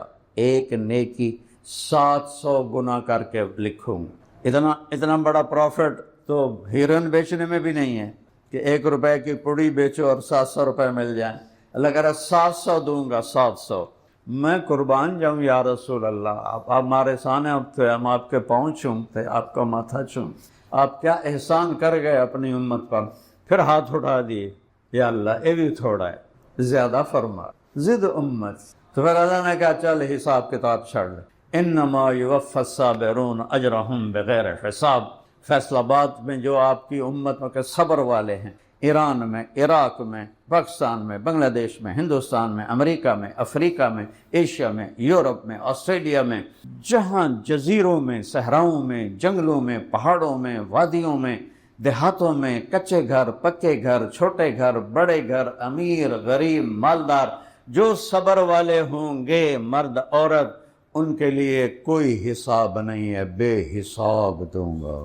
ایک نیکی 700 گنا کر کے لکھوں. اتنا بڑا پروفٹ تو ہیرن بیچنے میں بھی نہیں ہے کہ 1 روپے کی پوڑی بیچو اور 700 روپے مل جائیں. اللہ کہہ رہا 700 دوں گا، 700. میں قربان جاؤں یا رسول اللہ. آپ ہمارے سامنے تھے، ہم آپ کے پاؤں چومتے، آپ کا ماتھا چوم. آپ کیا احسان کر گئے اپنی امت پر. پھر ہاتھ اٹھا دیے، یا اللہ یہ بھی تھوڑا ہے، زیادہ فرما. زد امت. تو پھر اللہ نے کہا چل حساب کتاب چھڑ لے. انما یوفی الصابرون اجرہم بغیر حساب. فیصل آباد میں جو آپ کی امت کے صبر والے ہیں، ایران میں، عراق میں، پاکستان میں، بنگلہ دیش میں، ہندوستان میں، امریکہ میں، افریقہ میں، ایشیا میں، یورپ میں، آسٹریلیا میں، جہاں جزیروں میں، صحراؤں میں، جنگلوں میں، پہاڑوں میں، وادیوں میں، دیہاتوں میں، کچے گھر، پکے گھر، چھوٹے گھر، بڑے گھر، امیر، غریب، مالدار، جو صبر والے ہوں گے، مرد عورت، ان کے لیے کوئی حساب نہیں ہے، بے حساب دوں گا.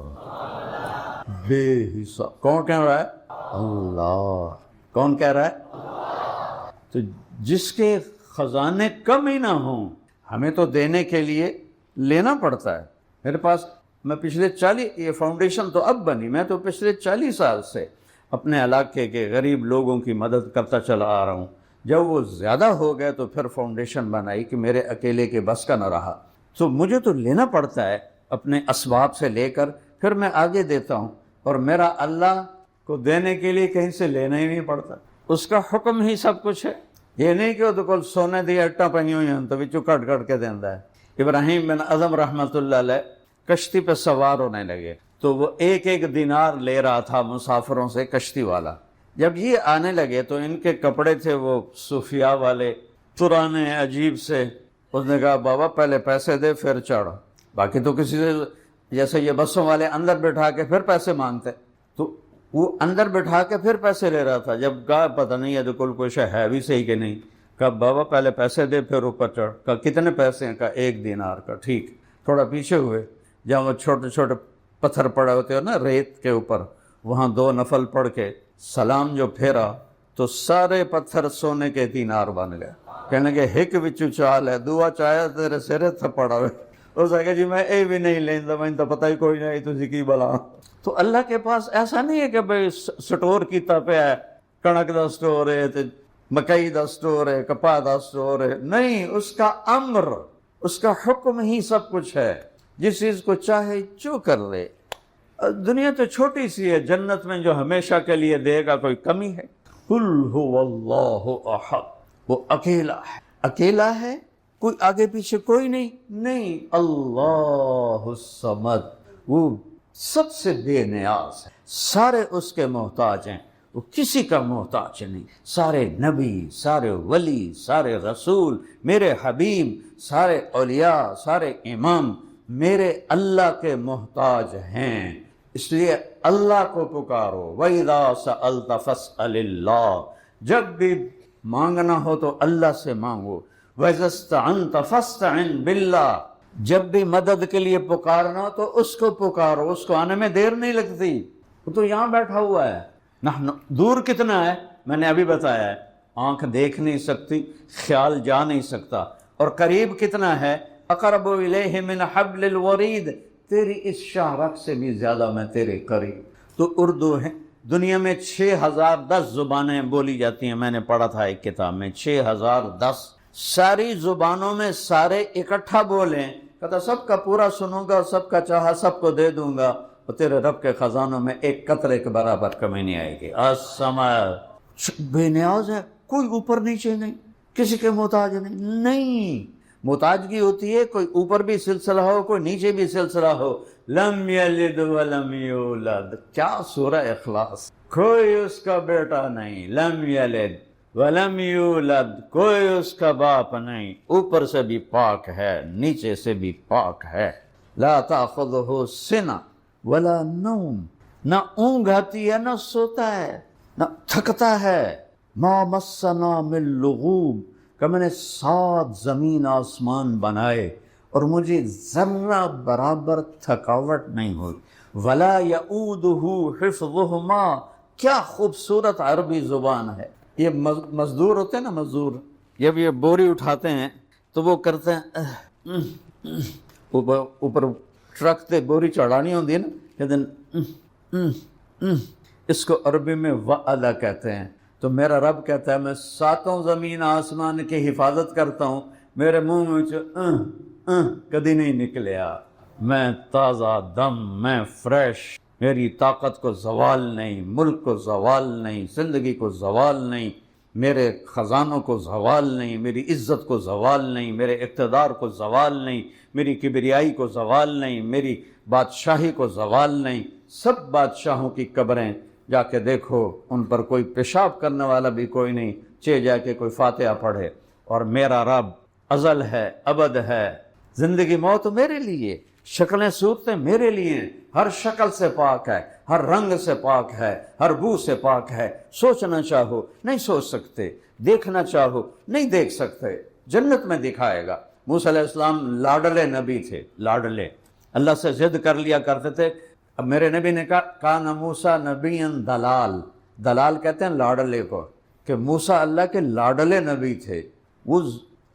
بے حساب. کون کہہ رہا ہے؟ اللہ. کون کہہ رہا ہے؟ تو جس کے خزانے کم ہی نہ ہوں، ہمیں تو دینے کے لیے لینا پڑتا ہے. میرے پاس، میں پچھلے 40، یہ فاؤنڈیشن تو اب بنی، میں تو پچھلے 40 سال سے اپنے علاقے کے غریب لوگوں کی مدد کرتا چلا آ رہا ہوں. جب وہ زیادہ ہو گئے تو پھر فاؤنڈیشن بنائی کہ میرے اکیلے کے بس کا نہ رہا. تو مجھے تو لینا پڑتا ہے اپنے اسباب سے لے کر، پھر میں آگے دیتا ہوں. اور میرا اللہ کو دینے کے لیے کہیں سے لینا ہی نہیں پڑتا، اس کا حکم ہی سب کچھ ہے. یہ نہیں کہ وہ تو کل سونے دی اٹا پہ ہوئی ہیں تو بچوں کٹ کٹ کے دینا ہے. ابراہیم بن اعظم رحمۃ اللہ علیہ کشتی پہ سوار ہونے لگے تو وہ 1 دینار لے رہا تھا مسافروں سے، کشتی والا. جب یہ آنے لگے تو ان کے کپڑے تھے وہ صوفیاء والے، پرانے عجیب سے. اس نے کہا بابا پہلے پیسے دے پھر چڑھ. باقی تو کسی سے، جیسے یہ بسوں والے اندر بٹھا کے پھر پیسے مانگتے، تو وہ اندر بٹھا کے پھر پیسے لے رہا تھا. جب کہا پتہ نہیں ہے تو کچھ ہے بھی صحیح کہ نہیں. کہا بابا پہلے پیسے دے پھر اوپر چڑھ. کہا کتنے پیسے ہیں؟ کہا 1 دینار کا. ٹھیک. تھوڑا پیچھے ہوئے، جہاں وہ چھوٹے چھوٹے پتھر پڑے ہوتے ہیں نا ریت کے اوپر، وہاں 2 نفل پڑھ کے سلام جو پھیرا تو سارے پتھر سونے کے دینار بن گئے. کہنے لگے ہک وچوں چال ہے دعا چاہیا تیرے سرے تھپڑ آوے. اس نے کہا جی میں اے بھی نہیں لیندا میں تو پتہ ہی کوئی نہیں تسی کی بلا. تو اللہ کے پاس ایسا نہیں ہے کہ بھئی سٹور کیتا پیا ہے, کنک دا سٹور ہے تے مکئی دا سٹور ہے, کپاہ دا سٹور ہے. نہیں, اس کا امر, اس کا حکم ہی سب کچھ ہے. جس چیز کو چاہے جو کر لے. دنیا تو چھوٹی سی ہے, جنت میں جو ہمیشہ کے لیے دے گا کوئی کمی ہے. قل هو اللہ احد, وہ اکیلا ہے, اکیلا ہے, کوئی آگے پیچھے کوئی نہیں. نہیں, اللہ الصمد, وہ سب سے بے نیاز ہے, سارے اس کے محتاج ہیں, وہ کسی کا محتاج نہیں. سارے نبی, سارے ولی, سارے رسول, میرے حبیب, سارے اولیاء, سارے امام میرے اللہ کے محتاج ہیں. اس لیے اللہ کو پکارو. وَإِذَا سَأَلْتَ فَاسْأَلِ اللَّهِ, جب بھی مانگنا ہو تو اللہ سے مانگو. وَإِذَا اسْتَعَنْتَ فَاسْتَعِنْ بِاللَّهِ, جب بھی مدد کے لیے پکارنا ہو تو اس کو پکارو, اس کو آنے میں دیر نہیں لگتی. وہ تو یہاں بیٹھا ہوا ہے. دور کتنا ہے میں نے ابھی بتایا ہے, آنکھ دیکھ نہیں سکتی, خیال جا نہیں سکتا. اور قریب کتنا ہے, اقرب الیہ من حبل الورید, تیری اس شاہرگ سے بھی زیادہ میں تیرے قریب. تو اردو ہے, دنیا میں 6010 زبانیں بولی جاتی ہیں. میں نے پڑھا تھا ایک کتاب میں 6010. ساری زبانوں میں سارے اکٹھا بولیں, کہتا سب کا پورا سنوں گا, سب کا چاہا سب کو دے دوں گا, اور تیرے رب کے خزانوں میں ایک قطرے کے برابر کمی نہیں آئے گی. السمد, بے نیاز ہے, کوئی اوپر نیچے نہیں, کسی کے محتاج نہیں. محتاجگی ہوتی ہے کوئی اوپر بھی سلسلہ ہو, کوئی نیچے بھی سلسلہ ہو. لم یلد ولم یولد, کیا سورہ اخلاص, کوئی اس کا بیٹا نہیں. لم یلد ولم یولد, کوئی اس کا باپ نہیں. اوپر سے بھی پاک ہے, نیچے سے بھی پاک ہے. لا تاخذہ سنہ ولا نوم, نہ اونگ آتی ہے نہ سوتا ہے نہ تھکتا ہے. ما مسنا من لغوب, کہ میں نے 7 زمین آسمان بنائے اور مجھے ذرہ برابر تھکاوٹ نہیں ہوئی. ولا یعودہ حفظہما, کیا خوبصورت عربی زبان ہے. یہ مزدور ہوتے ہیں نا, مزدور جب یہ بوری اٹھاتے ہیں تو وہ کرتے ہیں اوپر ٹرک تے بوری چڑھانی ہوتی ہے نا, کہتے ہیں اس کو عربی میں وعدہ کہتے ہیں. تو میرا رب کہتا ہے میں 7 زمین آسمان کی حفاظت کرتا ہوں, میرے منہ میں کدی نہیں نکلیا. میں تازہ دم, میں فریش, میری طاقت کو زوال نہیں, ملک کو زوال نہیں, زندگی کو زوال نہیں, میرے خزانوں کو زوال نہیں, میری عزت کو زوال نہیں, میرے اقتدار کو زوال نہیں, میری کبریائی کو زوال نہیں, میری بادشاہی کو زوال نہیں. سب بادشاہوں کی قبریں جا کے دیکھو, ان پر کوئی پیشاب کرنے والا بھی کوئی نہیں, جا کے کوئی فاتحہ پڑھے. اور میرا رب ازل ہے, ابد ہے, زندگی موت میرے لیے, شکلیں صورتیں میرے لیے, ہر شکل سے پاک ہے, ہر رنگ سے پاک ہے, ہر بو سے پاک ہے. سوچنا چاہو نہیں سوچ سکتے, دیکھنا چاہو نہیں دیکھ سکتے, جنت میں دکھائے گا. موسیٰ علیہ السلام لاڈلے نبی تھے, لاڈلے, اللہ سے ضد کر لیا کرتے تھے. اب میرے نبی نے کہا کان موسیٰ نبی دلال, دلال کہتے ہیں لاڈلے کو, کہ موسیٰ اللہ کے لاڈلے نبی تھے. وہ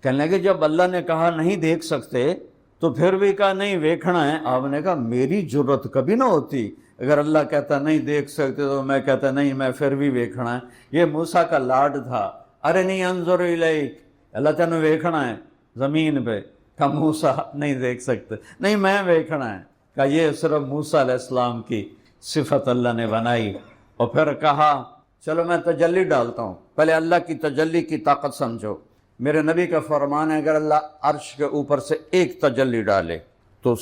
کہنے لگے جب اللہ نے کہا نہیں دیکھ سکتے تو پھر بھی کہا نہیں ویکھنا ہے. آپ نے کہا میری جرت کبھی نہ ہوتی, اگر اللہ کہتا نہیں دیکھ سکتے تو میں کہتا نہیں میں پھر بھی ویکھنا ہے. یہ موسیٰ کا لاڈ تھا. ارے نہیں انظر الیک, اللہ تعالیٰ نے ویکھنا ہے زمین پہ. کہا موسیٰ نہیں دیکھ سکتے, نہیں میں ویکھنا ہے. کہ یہ صرف موسیٰ علیہ السلام کی صفت اللہ نے بنائی. اور پھر کہا چلو میں تجلی ڈالتا ہوں, پہلے اللہ کی تجلی کی طاقت سمجھو. میرے نبی کا فرمان ہے اگر اللہ عرش کے اوپر سے ایک تجلی ڈالے تو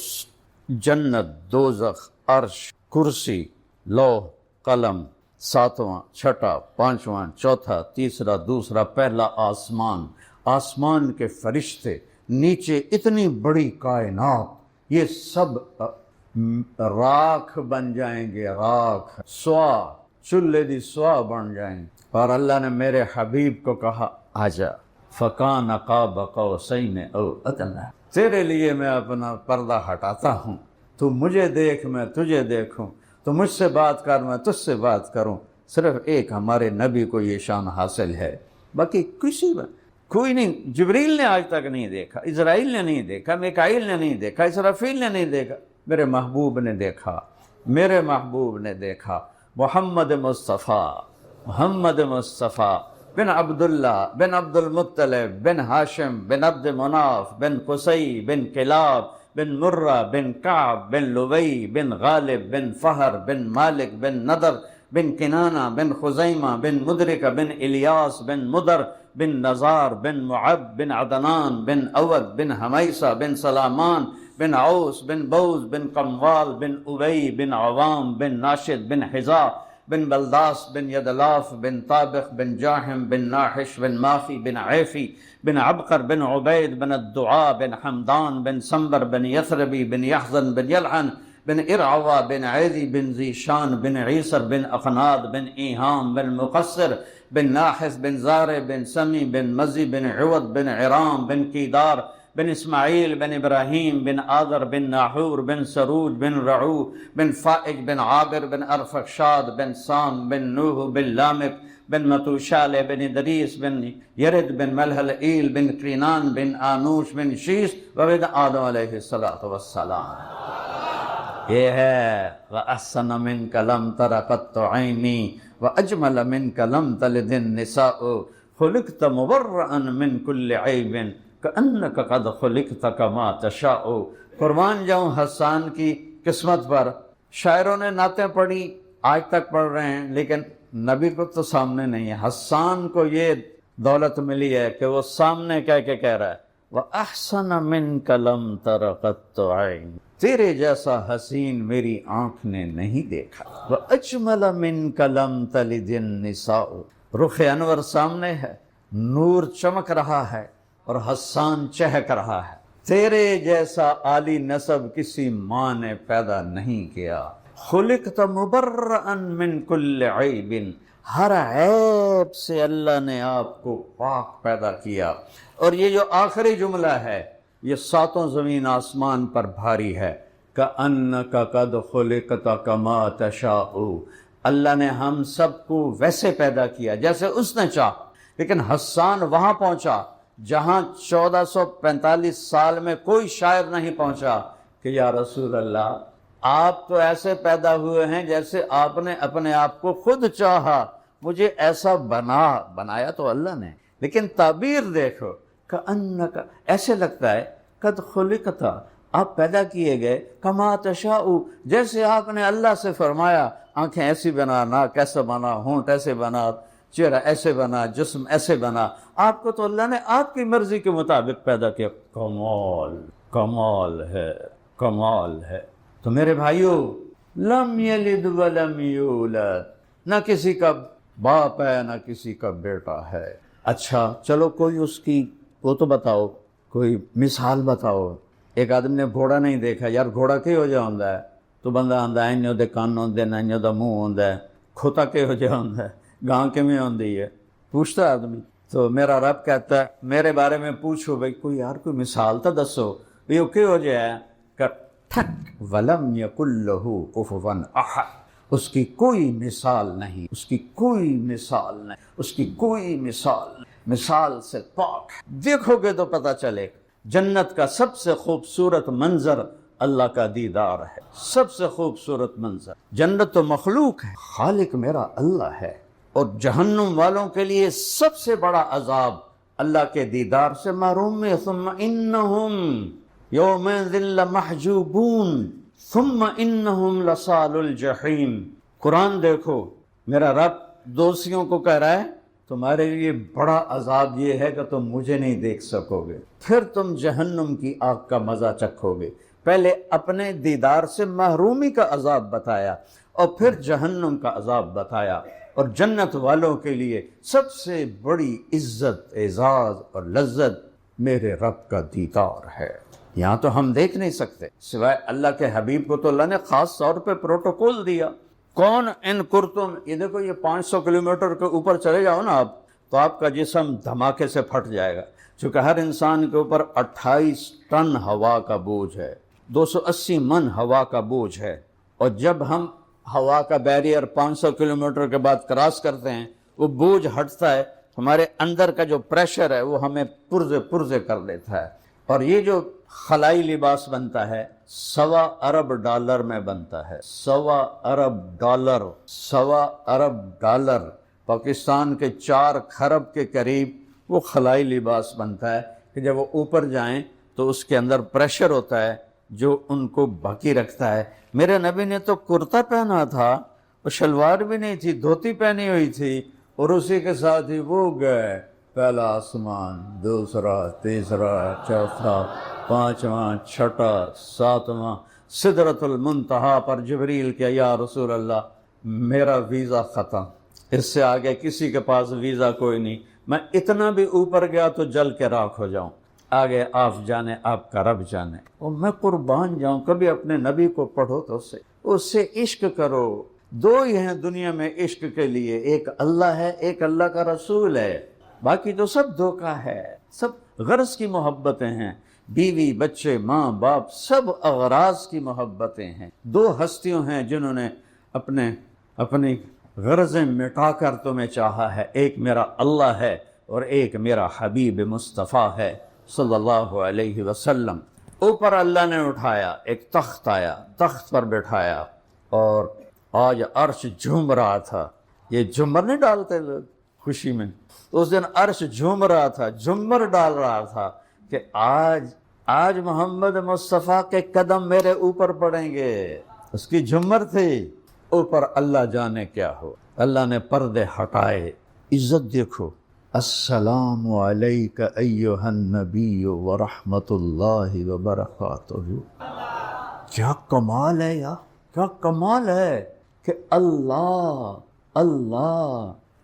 جنت, دوزخ, عرش, کرسی, لوح, قلم, 7واں, 6واں, 5واں, 4تھا, 3را, 2سرا, پہلا آسمان, آسمان کے فرشتے, نیچے اتنی بڑی کائنات, یہ سب راکھ بن جائیں گے, راکھ, سوا, چولہے دی سوا بن جائیں. اور اللہ نے میرے حبیب کو کہا آجا, فکان قاب قوسین او ادنی, تیرے لیے میں اپنا پردہ ہٹاتا ہوں, تو مجھے دیکھ میں تجھے دیکھوں. تو مجھ سے بات کر، میں تجھ سے بات کروں، صرف ایک ہمارے نبی کو یہ شان حاصل ہے، باقی کوئی نہیں۔ جبریل نے آج تک نہیں دیکھا، اسرائیل نے نہیں دیکھا، میکائیل نے نہیں دیکھا، اسرافیل نے نہیں دیکھا، میرے محبوب نے دیکھا، میرے محبوب نے دیکھا۔ محمد مصطفیٰ بن عبداللہ بن عبد المطلب بن ہاشم بن عبد مناف بن قصی بن کلاب بن مرہ بن کعب بن لبی بن غالب بن فہر بن مالک بن نضر بن کنانہ بن خزیمہ بن مدرکہ بن الیاس بن مدر بن نزار بن معد بن عدنان بن اود بن حمیسہ بن سلامان بن عوس بن بوز بن قموال بن ابی بن عوام بن ناشد بن حذا بن بلداس بن یدلاف بن طابق بن جاحم بن ناحش بن مافی بن عیفی بن عبقر بن عبید بن الدعاء بن حمدان بن سنبر بن یثربی بن یحزن بن یلحن بن ارعوا بن عیدی بن ذیشان بن عیسر بن اخناد بن ایہام بن مقصر بن ناحس بن زارع بن سمی بن مزی بن عوض بن عرام بن کیدار بن اسماعیل بن ابراہیم بن آذر بن ناحور بن سروج بن رعو بن فائج بن عابر بن ارفخشاد بن سام بن نوح بن لامک بن متوشال بن ادریس بن یرد بن ملحلئیل بن قینان بن آنوش بن شیس وبن آدم علیہ السلام۔ یہ ہے وَأَحْسَنَ مِنْكَ لَمْ تَرَ قَطُّ عَيْنِي وَأَجْمَلَ مِنْكَ لَمْ تَلِدِ النِّسَاءُ خُلِقْتَ مُبَرَّأً مِنْ كُلِّ عَيْبٍ كَأَنَّكَ قَدْ خُلِقْتَ كَمَا تَشَاءُ۔ قربان جاؤں حسان کی قسمت پر۔ شاعروں نے نعتیں پڑھی، آج تک پڑھ رہے ہیں، لیکن نبی کو تو سامنے نہیں ہے۔ حسان کو یہ دولت ملی ہے کہ وہ سامنے کہہ رہا ہے وَأَحْسَنَ مِنْكَ لَمْ تَرَ قَطُّ عَيْنِي، تیرے جیسا حسین میری آنکھ نے نہیں دیکھا۔ وَأَجْمَلَ مِنْكَ لَمْ تَلِدِ النِّسَاءُ، رخ انور سامنے ہے، نور چمک رہا ہے اور حسان چہک رہا ہے۔ تیرے جیسا عالی نسب کسی ماں نے پیدا نہیں کیا۔ خلقت مبرأ من کل عیب، ہر عیب سے اللہ نے آپ کو پاک پیدا کیا۔ اور یہ جو آخری جملہ ہے یہ ساتوں زمین آسمان پر بھاری ہے۔ کَأَنَّكَ قَدْ خُلِقْتَ كَمَا تَشَاءُ، اللہ نے ہم سب کو ویسے پیدا کیا جیسے اس نے چاہا۔ لیکن حسان وہاں پہنچا جہاں 1445 سال میں کوئی شاعر نہیں پہنچا کہ یا رسول اللہ آپ تو ایسے پیدا ہوئے ہیں جیسے آپ نے اپنے آپ کو خود چاہا، مجھے ایسا بنایا تو اللہ نے، لیکن تعبیر دیکھو کأنک، ایسے لگتا ہے قد خلقت، آپ پیدا کیے گئے، کما تشاء، جیسے آپ نے اللہ سے فرمایا آنکھیں ایسی بنا، ناک ایسا بنا، ہونٹ ایسے بنا، چہرہ ایسے بنا، جسم ایسے بنا، آپ کو تو اللہ نے آپ کی مرضی کے مطابق پیدا کیا۔ کمال ہے، کمال ہے۔ تو میرے بھائیو، لم یلد ولم یولد، نہ کسی کا باپ ہے نہ کسی کا بیٹا ہے۔ اچھا چلو کوئی اس کی وہ تو بتاؤ، کوئی مثال بتاؤ۔ ایک آدمی نے گھوڑا نہیں دیکھا، یار گھوڑا کہو جہا ہوندا ہے؟ تو بندہ آندا ہے انہوں دے کان ہوندے نے، انہوں دا منہ ہوندا ہے، کھوتا کہو جہا ہوندا ہے، گاں کیویں ہوندی ہے، پوچھتا آدمی۔ تو میرا رب کہتا ہے میرے بارے میں پوچھو بھائی، کوئی یار کوئی مثال تو دسو بھائی وہ کہو جہا ہے کہ ٹھک ولم یکن لہ کفوا احد، اس کی کوئی مثال نہیں، اس کی کوئی مثال نہیں، اس کی کوئی مثال نہیں، مثال سے پاک۔ دیکھو گے تو پتہ چلے جنت کا سب سے خوبصورت منظر اللہ کا دیدار ہے، سب سے خوبصورت منظر۔ جنت تو مخلوق ہے، خالق میرا اللہ ہے۔ اور جہنم والوں کے لیے سب سے بڑا عذاب اللہ کے دیدار سے محروم ہے۔ ثم انہم یومئذ لمحجوبون ثم انہم لصال الجحیم۔ قرآن دیکھو، میرا رب دوستیوں کو کہہ رہا ہے تمہارے لیے بڑا عذاب یہ ہے کہ تم مجھے نہیں دیکھ سکو گے، پھر تم جہنم کی آگ کا مزہ چکھو گے۔ پہلے اپنے دیدار سے محرومی کا عذاب بتایا اور پھر جہنم کا عذاب بتایا۔ اور جنت والوں کے لیے سب سے بڑی عزت، اعزاز اور لذت میرے رب کا دیدار ہے۔ یہاں تو ہم دیکھ نہیں سکتے سوائے اللہ کے حبیب کو، تو اللہ نے خاص طور پہ پروٹوکول دیا۔ کون ان کرتم، یہ دیکھو یہ 500 کلومیٹر کے اوپر چلے جاؤ نا آپ تو آپ کا جسم دھماکے سے پھٹ جائے گا، چونکہ ہر انسان کے اوپر 28 ٹن ہوا کا بوجھ ہے، 280 من ہوا کا بوجھ ہے۔ اور جب ہم ہوا کا بیریئر 500 کلومیٹر کے بعد کراس کرتے ہیں، وہ بوجھ ہٹتا ہے، ہمارے اندر کا جو پریشر ہے وہ ہمیں پرزے کر دیتا ہے۔ اور یہ جو خلائی لباس بنتا ہے $1.25 ارب میں بنتا ہے، $1.25 ارب، پاکستان کے 4 کھرب کے قریب وہ خلائی لباس بنتا ہے کہ جب وہ اوپر جائیں تو اس کے اندر پریشر ہوتا ہے جو ان کو باقی رکھتا ہے۔ میرے نبی نے تو کرتا پہنا تھا اور شلوار بھی نہیں تھی، دھوتی پہنی ہوئی تھی، اور اسی کے ساتھ ہی وہ گئے، پہلا آسمان، دوسرا، تیسرا، چوتھا، 5واں، 6واں، 7واں، سدرۃ المنتہا پر جبریل کیا یا رسول اللہ میرا ویزا ختم، اس سے آگے کسی کے پاس ویزا کوئی نہیں، میں اتنا بھی اوپر گیا تو جل کے راکھ ہو جاؤں، آگے آپ جانے، آپ کا رب جانے، اور میں قربان جاؤں۔ کبھی اپنے نبی کو پڑھو تو اس سے عشق کرو۔ 2 ہی ہیں دنیا میں عشق کے لیے، ایک اللہ ہے، ایک اللہ کا رسول ہے، باقی تو سب دھوکہ ہے، سب غرض کی محبتیں ہیں، بیوی، بچے، ماں، باپ، سب اغراض کی محبتیں ہیں۔ 2 ہستیوں ہیں جنہوں نے اپنی غرضیں مٹا کر تمہیں چاہا ہے، ایک میرا اللہ ہے اور ایک میرا حبیب مصطفیٰ ہے صلی اللہ علیہ وسلم۔ اوپر اللہ نے اٹھایا، ایک تخت آیا، تخت پر بٹھایا، اور آج عرش جھوم رہا تھا۔ یہ جھومر نہیں ڈالتے لوگ خوشی میں، تو اس دن عرش جھوم رہا تھا، جھومر ڈال رہا تھا کہ آج محمد مصطفیٰ کے قدم میرے اوپر پڑیں گے، اس کی جھومر تھی۔ اوپر اللہ جانے کیا ہو، اللہ نے پردے ہٹائے، عزت دیکھو، السلام علیک ایہا النبی ورحمت اللہ وبرکاتہ۔ کیا کمال ہے یار، کیا کمال ہے کہ اللہ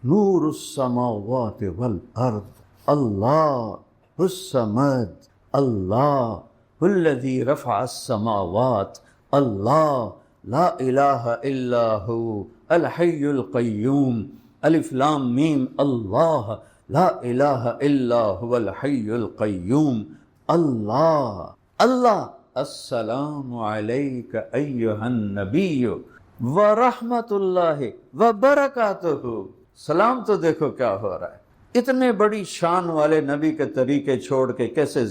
نور السماوات والارض، اللہ الصمد، اللہ الذی رفع السماوات، اللہ لا الہ الا ہو الحی القیوم، الف لام میم، اللہ لا الہ الا هو الحی القیوم، اللہ السلام علیک ایہا النبی ورحمت اللہ وبرکاتہ۔ سلام تو دیکھو کیا ہو رہا ہے، اتنے بڑی شان والے نبی کے طریقے چھوڑ کے کیسے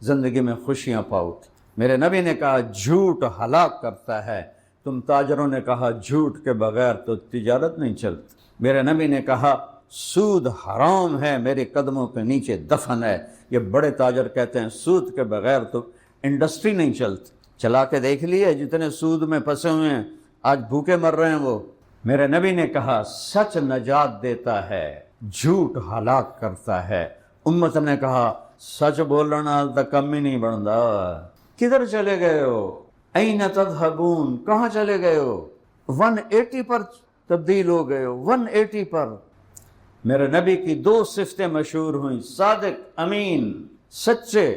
زندگی میں خوشیاں پاؤ۔ میرے نبی نے کہا جھوٹ ہلاک کرتا ہے، تم تاجروں نے کہا جھوٹ کے بغیر تو تجارت نہیں چلتی۔ میرے نبی نے کہا سود حرام ہے، میرے قدموں کے نیچے دفن ہے۔ یہ بڑے تاجر کہتے ہیں سود کے بغیر تو انڈسٹری نہیں چلتی۔ چلا کے دیکھ لیے جتنے سود میں پھنسے ہوئے ہیں، آج بھوکے مر رہے ہیں وہ۔ میرے نبی نے کہا سچ نجات دیتا ہے، جھوٹ ہلاک کرتا ہے۔ امت نے کہا سچ بولنا تو کم ہی نہیں بنتا، کدھر چلے گئے ہو، این تذہبون، کہاں چلے گئے ہو، 180 پر تبدیل ہو گئے ہو، 180 پر۔ میرے نبی کی 2 صفتیں مشہور ہوئیں، صادق، امین، سچے،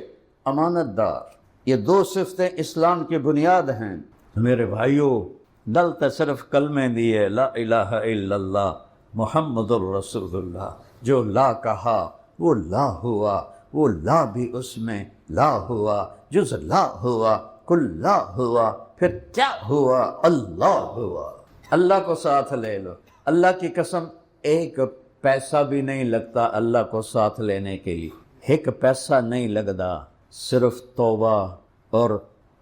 امانت دار۔ یہ 2 صفتیں اسلام کی بنیاد ہیں۔ میرے بھائیوں، دل تو صرف کلمے دیے، لا الہ الا اللہ محمد الرسول اللہ۔ جو لا کہا وہ لا ہوا، وہ لا بھی اس میں لا ہوا، جز لا ہوا، کل لا ہوا، پھر کیا ہوا، اللہ ہوا۔ اللہ کو ساتھ لے لو، اللہ کی قسم ایک پیسہ بھی نہیں لگتا اللہ کو ساتھ لینے کے لیے، ایک پیسہ نہیں لگتا، صرف توبہ اور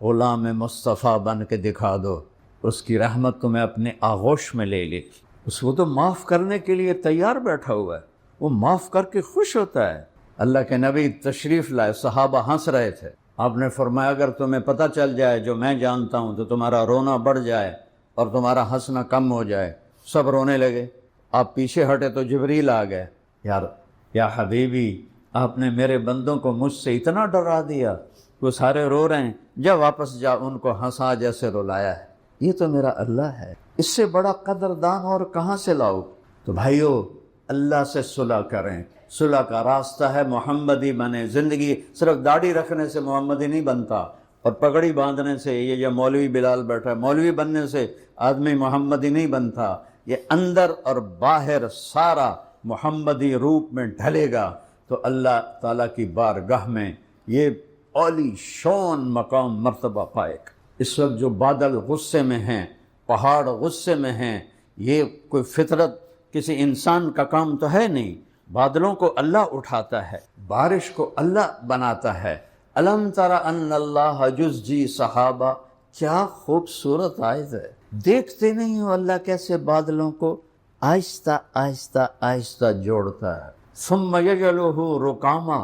غلام مصطفیٰ بن کے دکھا دو، اس کی رحمت تمہیں اپنے آغوش میں لے لے۔ اس کو تو معاف کرنے کے لیے تیار بیٹھا ہوا ہے، وہ معاف کر کے خوش ہوتا ہے۔ اللہ کے نبی تشریف لائے، صحابہ ہنس رہے تھے، آپ نے فرمایا اگر تمہیں پتہ چل جائے جو میں جانتا ہوں تو تمہارا رونا بڑھ جائے اور تمہارا ہنسنا کم ہو جائے۔ سب رونے لگے، آپ پیچھے ہٹے تو جبریل آ گئے، یا حبیبی آپ نے میرے بندوں کو مجھ سے اتنا ڈرا دیا، وہ سارے رو رہے ہیں، جا واپس جا، ان کو ہنسا جیسے رلایا ہے۔ یہ تو میرا اللہ ہے، اس سے بڑا قدردان اور کہاں سے لاؤ؟ تو بھائیو اللہ سے صلح کریں، صلح کا راستہ ہے محمدی بنے۔ زندگی صرف داڑھی رکھنے سے محمدی نہیں بنتا، اور پگڑی باندھنے سے، یہ مولوی بلال بیٹھا ہے، مولوی بننے سے آدمی محمدی نہیں بنتا۔ یہ اندر اور باہر سارا محمدی روپ میں ڈھلے گا تو اللہ تعالیٰ کی بارگاہ میں یہ عالی شان مقام مرتبہ پائے گا۔ اس وقت جو بادل غصے میں ہیں پہاڑ غصے میں ہیں، یہ کوئی فطرت کسی انسان کا کام تو ہے نہیں، بادلوں کو اللہ اٹھاتا ہے، بارش کو اللہ بناتا ہے۔ الم تر ان اللہ یزجی سحابہ، کیا خوبصورت آیت ہے، دیکھتے نہیں ہو اللہ کیسے بادلوں کو آہستہ آہستہ آہستہ جوڑتا ہے، ثم یجعلہ رکاما،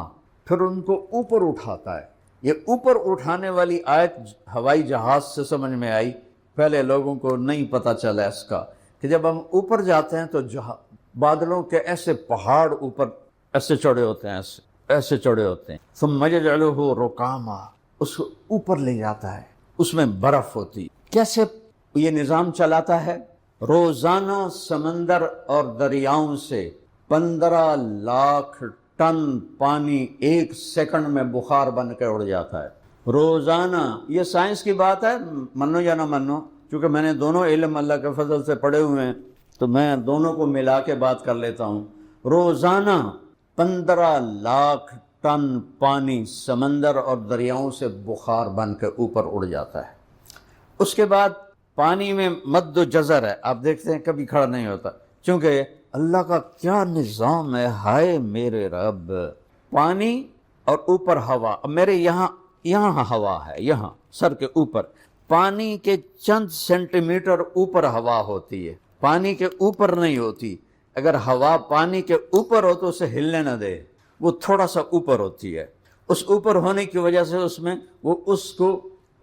پھر ان کو اوپر اٹھاتا ہے۔ یہ اوپر اٹھانے والی آیت ہوائی جہاز سے سمجھ میں آئی، پہلے لوگوں کو نہیں پتہ چلا اس کا کہ جب ہم اوپر جاتے ہیں تو بادلوں کے ایسے پہاڑ اوپر ایسے چڑھے ہوتے ہیں، ایسے چڑھے ہوتے ہیں، ثم یجعلہ رکاما، اس کو اوپر لے جاتا ہے، اس میں برف ہوتی۔ کیسے یہ نظام چلاتا ہے؟ روزانہ سمندر اور دریاؤں سے 15 لاکھ ٹن پانی ایک سیکنڈ میں بخار بن کے اڑ جاتا ہے روزانہ۔ یہ سائنس کی بات ہے، منو یا نہ منو، چونکہ میں نے دونوں علم اللہ کے فضل سے پڑھے ہوئے ہیں تو میں دونوں کو ملا کے بات کر لیتا ہوں۔ روزانہ 15 لاکھ ٹن پانی سمندر اور دریاؤں سے بخار بن کے اوپر اڑ جاتا ہے۔ اس کے بعد پانی میں مد و جزر ہے، آپ دیکھتے ہیں کبھی کھڑا نہیں ہوتا، چونکہ اللہ کا کیا نظام ہے، ہائے میرے رب۔ پانی اور اوپر ہوا، اب میرے یہاں ہوا ہے، یہاں سر کے اوپر، پانی کے چند سینٹی میٹر اوپر ہوا ہوتی ہے، پانی کے اوپر نہیں ہوتی۔ اگر ہوا پانی کے اوپر ہو تو اسے ہلنے نہ دے، وہ تھوڑا سا اوپر ہوتی ہے۔ اس اوپر ہونے کی وجہ سے اس میں وہ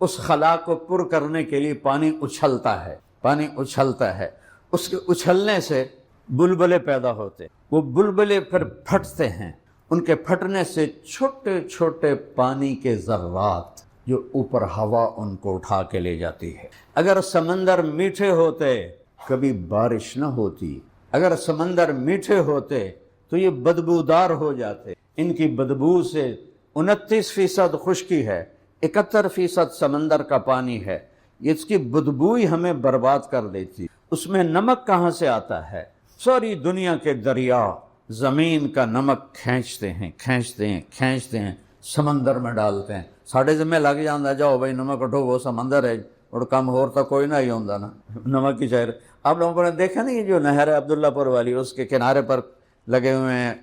اس خلا کو پر کرنے کے لیے پانی اچھلتا ہے، پانی اچھلتا ہے، اس کے اچھلنے سے بلبلے پیدا ہوتے، وہ بلبلے پھر پھٹتے ہیں، ان کے پھٹنے سے چھوٹے چھوٹے پانی کے ذرات جو اوپر ہوا ان کو اٹھا کے لے جاتی ہے۔ اگر سمندر میٹھے ہوتے کبھی بارش نہ ہوتی، اگر سمندر میٹھے ہوتے تو یہ بدبودار ہو جاتے۔ ان کی بدبو سے 29% خشکی ہے، 71% سمندر کا پانی ہے، اس کی بدبو ہی ہمیں برباد کر دیتی۔ اس میں نمک کہاں سے آتا ہے؟ ساری دنیا کے دریا زمین کا نمک کھینچتے ہیں، سمندر میں ڈالتے ہیں۔ ساڑھے ذمہ لگ جاندہ، جاؤ بھائی نمک اٹھو، وہ سمندر ہے اور کم ہوتا کوئی نہ ہی ہوندہ نا، نمک کی شہر۔ آپ لوگوں نے دیکھا نہیں جو نہر ہے عبداللہ پور والی، اس کے کنارے پر لگے ہوئے ہیں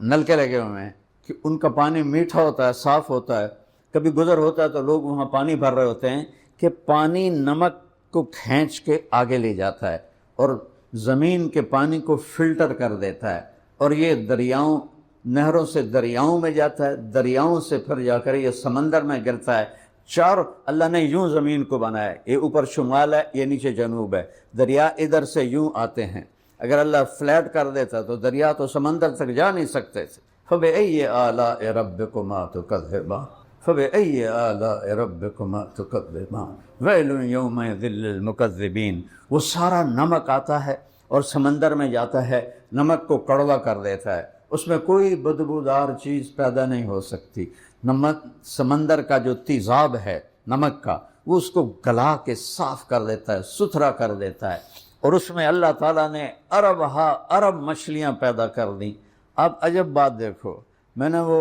نلکے لگے ہوئے ہیں کہ ان کا پانی میٹھا ہوتا ہے، صاف ہوتا ہے۔ کبھی گزر ہوتا ہے تو لوگ وہاں پانی بھر رہے ہوتے ہیں کہ پانی نمک کو کھینچ کے آگے لے جاتا ہے اور زمین کے پانی کو فلٹر کر دیتا ہے، اور یہ دریاؤں، نہروں سے دریاؤں میں جاتا ہے، دریاؤں سے پھر جا کر یہ سمندر میں گرتا ہے۔ اللہ نے یوں زمین کو بنایا، یہ اوپر شمال ہے، یہ نیچے جنوب ہے، دریا ادھر سے یوں آتے ہیں۔ اگر اللہ فلیٹ کر دیتا تو دریا تو سمندر تک جا نہیں سکتے تھے۔ فَبِأَيِّ آلَاءِ رَبِّكُمَا تُكَذِّبَانِ فَبِأَيِّ آلَاءِ رَبِّكُمَا تُكَذِّبَانِ وَيْلٌ يَوْمَئِذٍ لِّلْمُكَذِّبِينَ۔ وہ سارا نمک آتا ہے اور سمندر میں جاتا ہے، نمک کو کڑوا کر دیتا ہے، اس میں کوئی بدبودار چیز پیدا نہیں ہو سکتی۔ نمک سمندر کا جو تیزاب ہے نمک کا، وہ اس کو گلا کے صاف کر دیتا ہے، ستھرا کر دیتا ہے، اور اس میں اللہ تعالیٰ نے ارب مچھلیاں پیدا کر دیں۔ اب عجب بات دیکھو، میں نے وہ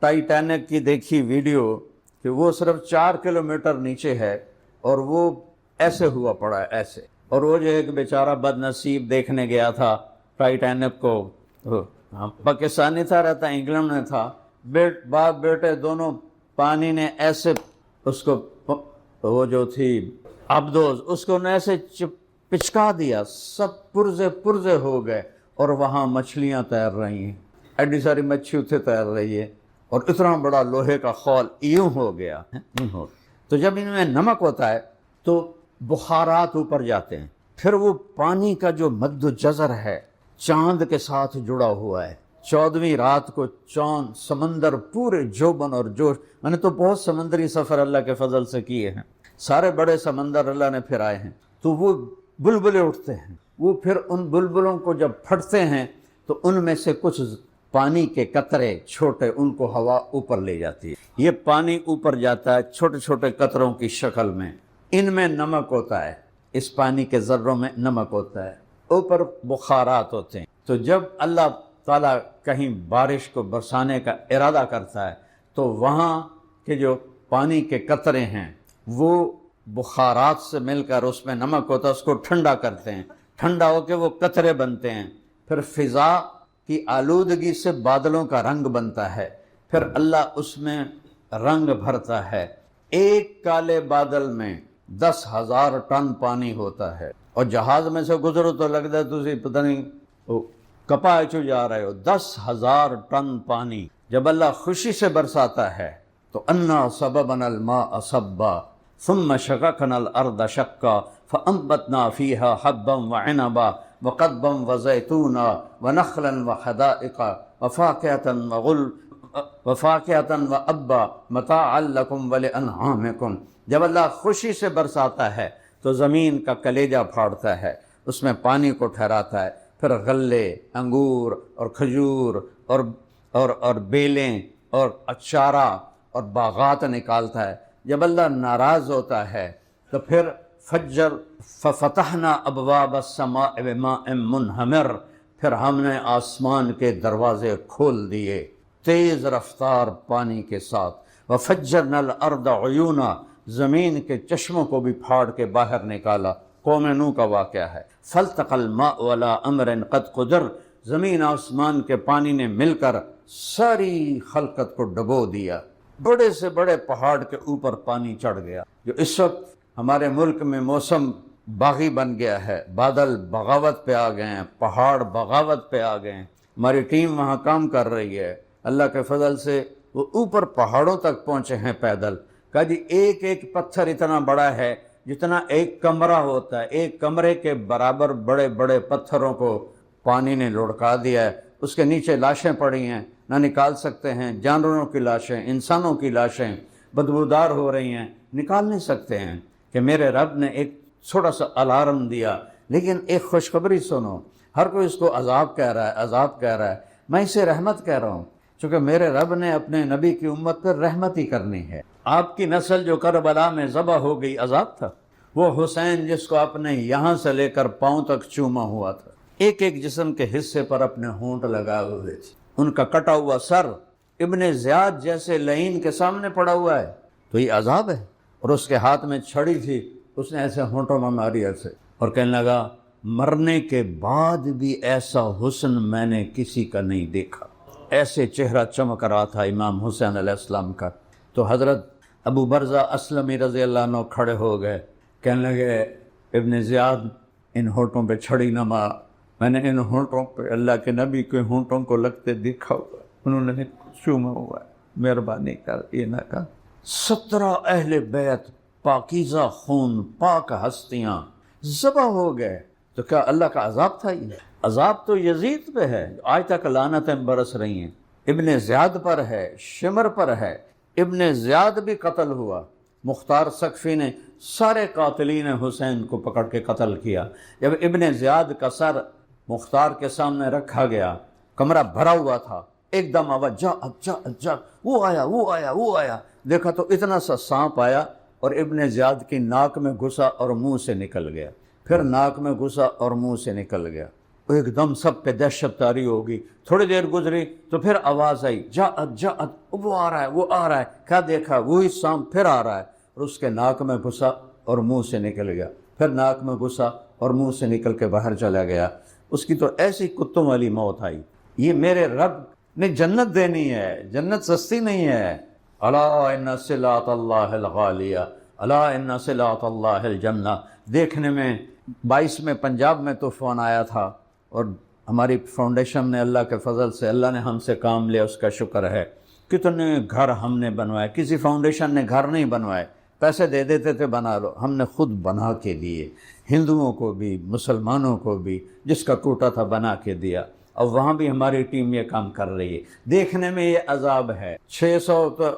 ٹائٹینک کی دیکھی ویڈیو کہ وہ صرف 4 کلومیٹر نیچے ہے اور وہ ایسے ہوا پڑا ہے، ایسے، اور وہ جو ایک بیچارہ بد نصیب دیکھنے گیا تھا ٹائٹینک کو، پاکستانی تھا، رہتا انگلینڈ میں تھا، باپ بیٹے دونوں، پانی نے ایسے اس کو، وہ جو تھی آبدوز، اس کو نے ایسے پچکا دیا، سب پرزے ہو گئے، اور وہاں مچھلیاں تیر رہی ہیں، ایڈی ساری مچھی اتھے تیر رہی ہے، اور اتنا بڑا لوہے کا خول یوں ہو گیا۔ تو جب ان میں نمک ہوتا ہے تو بخارات اوپر جاتے ہیں، پھر وہ پانی کا جو مد و جزر ہے چاند کے ساتھ جڑا ہوا ہے۔ 14ویں رات کو چاند، سمندر پورے جوبن اور جوش، میں نے تو بہت سمندری سفر اللہ کے فضل سے کیے ہیں، سارے بڑے سمندر اللہ نے پھرائے ہیں، تو وہ بلبلے اٹھتے ہیں، وہ پھر ان بلبلوں کو جب پھٹتے ہیں تو ان میں سے کچھ پانی کے قطرے چھوٹے، ان کو ہوا اوپر لے جاتی ہے، یہ پانی اوپر جاتا ہے چھوٹے چھوٹے قطروں کی شکل میں، ان میں نمک ہوتا ہے، اس پانی کے ذروں میں نمک ہوتا ہے، اوپر بخارات ہوتے ہیں۔ تو جب اللہ تعالیٰ کہیں بارش کو برسانے کا ارادہ کرتا ہے تو وہاں کے جو پانی کے قطرے ہیں وہ بخارات سے مل کر اس میں نمک ہوتا ہے، اس کو ٹھنڈا کرتے ہیں، ٹھنڈا ہو کے وہ قطرے بنتے ہیں، پھر فضا کی آلودگی سے بادلوں کا رنگ بنتا ہے، پھر اللہ اس میں رنگ بھرتا ہے۔ ایک کالے بادل میں 10,000 ٹن پانی ہوتا ہے، اور جہاز میں سے گزرو تو لگتا ہے تسی پتہ نہیں کپا چو جا رہے ہو۔ 10,000 ٹن پانی جب اللہ خوشی سے برساتا ہے تو انا صببنا الماء صبا ثم شققنا الارض شقا فانبتنا فيها حبا وعنبا وقضبا وزيتونا ونخلا وحدائق وفاكهة وابا متاعا لكم ولانعامكم۔ جب اللہ خوشی سے برساتا ہے تو زمین کا کلیجہ پھاڑتا ہے، اس میں پانی کو ٹھہراتا ہے، پھر غلے، انگور اور کھجور اور بیلیں اور اچارہ اور باغات نکالتا ہے۔ جب اللہ ناراض ہوتا ہے تو پھر ففتحنا ابواب السماء بماء منہمر، پھر ہم نے آسمان کے دروازے کھول دیے تیز رفتار پانی کے ساتھ۔ وفجرنا الارض عیونا، زمین کے چشموں کو بھی پھاڑ کے باہر نکالا۔ قوم نوح کا واقعہ ہے۔ فالتقى الماء على امر قد قدر، زمین آسمان کے پانی نے مل کر ساری خلقت کو ڈبو دیا۔ بڑے سے بڑے پہاڑ کے اوپر پانی چڑھ گیا، جو اس وقت ہمارے ملک میں موسم باغی بن گیا ہے، بادل بغاوت پہ آ گئے ہیں، پہاڑ بغاوت پہ آ گئے ہیں۔ ہماری ٹیم وہاں کام کر رہی ہے، اللہ کے فضل سے وہ اوپر پہاڑوں تک پہنچے ہیں پیدل۔ کہا جی ایک ایک پتھر اتنا بڑا ہے جتنا ایک کمرہ ہوتا ہے، ایک کمرے کے برابر بڑے بڑے پتھروں کو پانی نے لڑکا دیا ہے۔ اس کے نیچے لاشیں پڑی ہیں، نہ نکال سکتے ہیں، جانوروں کی لاشیں، انسانوں کی لاشیں بدبودار ہو رہی ہیں، نکال نہیں سکتے ہیں۔ کہ میرے رب نے ایک چھوٹا سا الارم دیا، لیکن ایک خوشخبری سنو۔ ہر کوئی اس کو عذاب کہہ رہا ہے، عذاب کہہ رہا ہے، میں اسے رحمت کہہ رہا ہوں، چونکہ میرے رب نے اپنے نبی کی امت پر رحمت ہی کرنی ہے۔ آپ کی نسل جو کربلا میں ذبح ہو گئی، عذاب تھا۔ وہ حسین جس کو آپ نے یہاں سے لے کر پاؤں تک چوما ہوا تھا، ایک ایک جسم کے حصے پر اپنے ہونٹ لگائے ہوئے تھے، ان کا کٹا ہوا سر ابن زیاد جیسے لعین کے سامنے پڑا ہوا ہے، تو یہ عذاب ہے۔ اور اس کے ہاتھ میں چھڑی تھی، اس نے ایسے ہونٹوں میں ماری ایسے، اور کہنے لگا مرنے کے بعد بھی ایسا حسن میں نے کسی کا نہیں دیکھا۔ ایسے چہرہ چمک رہا تھا امام حسین علیہ السلام کا۔ تو حضرت ابو برزہ اسلمی رضی اللہ عنہ کھڑے ہو گئے، کہنے لگے ابن زیاد ان ہونٹوں پہ چھڑی نہ مار، میں نے ان ہونٹوں پہ اللہ کے نبی کے ہونٹوں کو لگتے دیکھا ہوا، انہوں نے چوما ہوا ہے، مہربانی کر یہ نہ کر۔ 17 اہل بیت پاکیزہ خون، پاک ہستیاں ذبح ہو گئے، تو کیا اللہ کا عذاب تھا؟ یہ عذاب تو یزید پہ ہے، آج تک لعنتیں برس رہی ہیں، ابن زیاد پر ہے، شمر پر ہے۔ ابن زیاد بھی قتل ہوا، مختار سقفی نے سارے قاتلین حسین کو پکڑ کے قتل کیا۔ جب ابن زیاد کا سر مختار کے سامنے رکھا گیا، کمرہ بھرا ہوا تھا، ایک دم آواز جا وہ آیا، دیکھا تو اتنا سا سانپ آیا اور ابن زیاد کی ناک میں گھسا اور منہ سے نکل گیا، پھر ناک میں گھسا اور منہ سے نکل گیا۔ ایک دم سب پہ دہشت طاری ہوگی۔ تھوڑی دیر گزری تو پھر آواز آئی جاءت، وہ آ رہا ہے، کیا دیکھا؟ وہی سانپ پھر آ رہا ہے، اور اس کے ناک میں گھسا اور منہ سے نکل گیا، پھر ناک میں گھسا اور منہ سے نکل کے باہر چلا گیا۔ اس کی تو ایسی کتوں والی موت آئی۔ یہ میرے رب نے جنت دینی ہے، جنت سستی نہیں ہے۔ الا ان صلاۃ اللہ الغالیہ، الا ان صلاۃ اللہ الجنہ۔ دیکھنے میں 22 میں پنجاب میں طوفان آیا تھا، اور ہماری فاؤنڈیشن نے اللہ کے فضل سے، اللہ نے ہم سے کام لیا، اس کا شکر ہے۔ کتنے گھر ہم نے بنوائے، کسی فاؤنڈیشن نے گھر نہیں بنوائے، پیسے دے دیتے تھے بنا لو، ہم نے خود بنا کے دیے، ہندوؤں کو بھی مسلمانوں کو بھی، جس کا ٹوٹا تھا بنا کے دیا۔ اور وہاں بھی ہماری ٹیم یہ کام کر رہی ہے۔ دیکھنے میں یہ عذاب ہے، 600 تو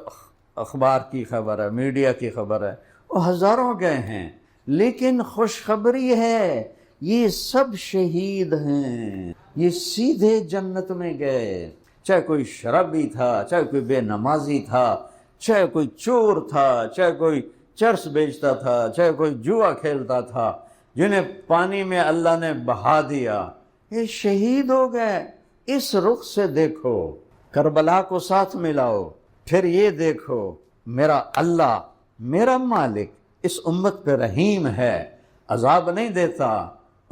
اخبار کی خبر ہے، میڈیا کی خبر ہے، وہ ہزاروں گئے ہیں، لیکن خوشخبری ہے یہ سب شہید ہیں، یہ سیدھے جنت میں گئے۔ چاہے کوئی شرابی تھا، چاہے کوئی بے نمازی تھا، چاہے کوئی چور تھا، چاہے کوئی چرس بیچتا تھا، چاہے کوئی جوا کھیلتا تھا، جنہیں پانی میں اللہ نے بہا دیا، یہ شہید ہو گئے۔ اس رخ سے دیکھو، کربلا کو ساتھ ملاؤ، پھر یہ دیکھو میرا اللہ، میرا مالک اس امت پہ رحیم ہے، عذاب نہیں دیتا،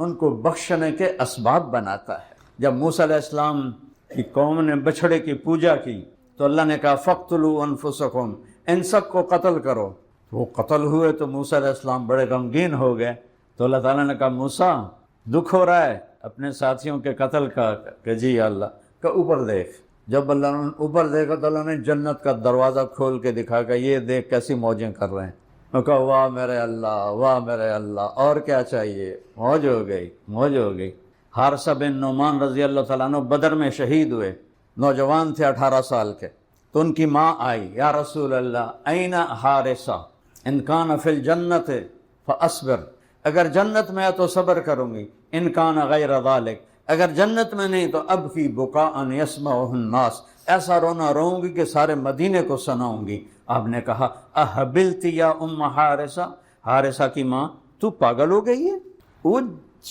ان کو بخشنے کے اسباب بناتا ہے۔ جب موسیٰ علیہ السلام کی قوم نے بچھڑے کی پوجا کی تو اللہ نے کہا فَاقْتُلُوا أَنفُسَكُمْ، ان سب کو قتل کرو۔ وہ قتل ہوئے تو موسیٰ علیہ السلام بڑے غمگین ہو گئے، تو اللہ تعالیٰ نے کہا موسیٰ دکھ ہو رہا ہے اپنے ساتھیوں کے قتل کا؟ کہ جی اللہ۔ کہ اوپر دیکھ۔ جب اللہ نے اوپر دیکھا تو اللہ نے جنت کا دروازہ کھول کے دکھا کہ یہ دیکھ کیسی موجیں کر رہے ہیں۔ میں کہا واہ میرے اللہ، واہ میرے اللہ، اور کیا چاہیے؟ موج ہو گئی، موج ہو گئی۔ حارثہ بن نعمان رضی اللہ تعالیٰ عنہ بدر میں شہید ہوئے، نوجوان تھے 18 سال کے۔ تو ان کی ماں آئی، یا رسول اللہ این حارثہ ان کان فی الجنت فاصبر، اگر جنت میں ہے تو صبر کروں گی، ان کان غیر ذالک، اگر جنت میں نہیں تو اب کی بکاء یسمعہ الناس، ایسا رونا روؤں گی کہ سارے مدینے کو سناؤں گی۔ آپ نے کہا احبلتی یا ام حارثہ، حارثہ کی ماں تو پاگل ہو گئی ہے؟ وہ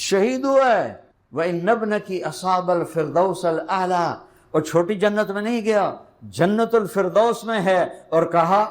شہید ہوا ہے۔ وَإِنَّ ابْنَكِ أَصَابَ الْفِرْدَوْسَ الْأَعْلَىٰ، اور چھوٹی جنت میں نہیں گیا، جنت الفردوس میں ہے، اور کہا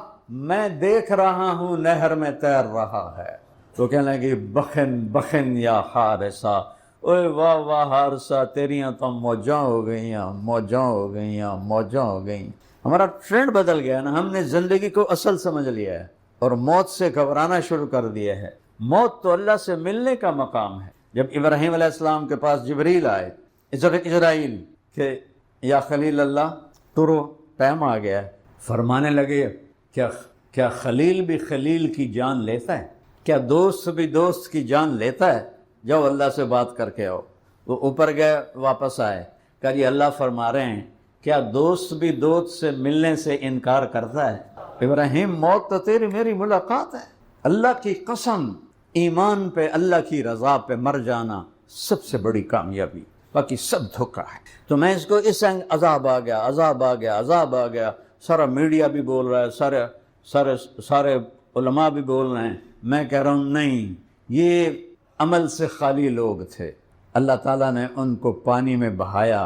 میں دیکھ رہا ہوں نہر میں تیر رہا ہے۔ تو کہنے لگی بخن بخن یا حارثہ، اوے واہ واہ حارثہ، تیریاں تو موجاں ہو گئیاں، موجاں ہو گئیاں، موجاں ہو گئیں۔ ہمارا ٹرینڈ بدل گیا نا، ہم نے زندگی کو اصل سمجھ لیا ہے اور موت سے گھبرانا شروع کر دیا ہے۔ موت تو اللہ سے ملنے کا مقام ہے۔ جب ابراہیم علیہ السلام کے پاس جبریل آئے، اسرائیل کہ یا خلیل اللہ ترو ٹائم آ گیا ہے، فرمانے لگے کیا خلیل بھی خلیل کی جان لیتا ہے؟ کیا دوست بھی دوست کی جان لیتا ہے؟ جاؤ اللہ سے بات کر کے آؤ۔ وہ اوپر گئے، واپس آئے، کہا یہ اللہ فرما رہے ہیں کیا دوست بھی دوست سے ملنے سے انکار کرتا ہے؟ ابراہیم موت تو تیری میری ملاقات ہے۔ اللہ کی قسم، ایمان پہ اللہ کی رضا پہ مر جانا سب سے بڑی کامیابی، باقی سب دھوکہ ہے۔ تو میں اس کو اس عذاب آ گیا، عذاب آ گیا، عذاب آ گیا، سارا میڈیا بھی بول رہا ہے، سارے علماء بھی بول رہے ہیں، میں کہہ رہا ہوں نہیں، یہ عمل سے خالی لوگ تھے، اللہ تعالیٰ نے ان کو پانی میں بہایا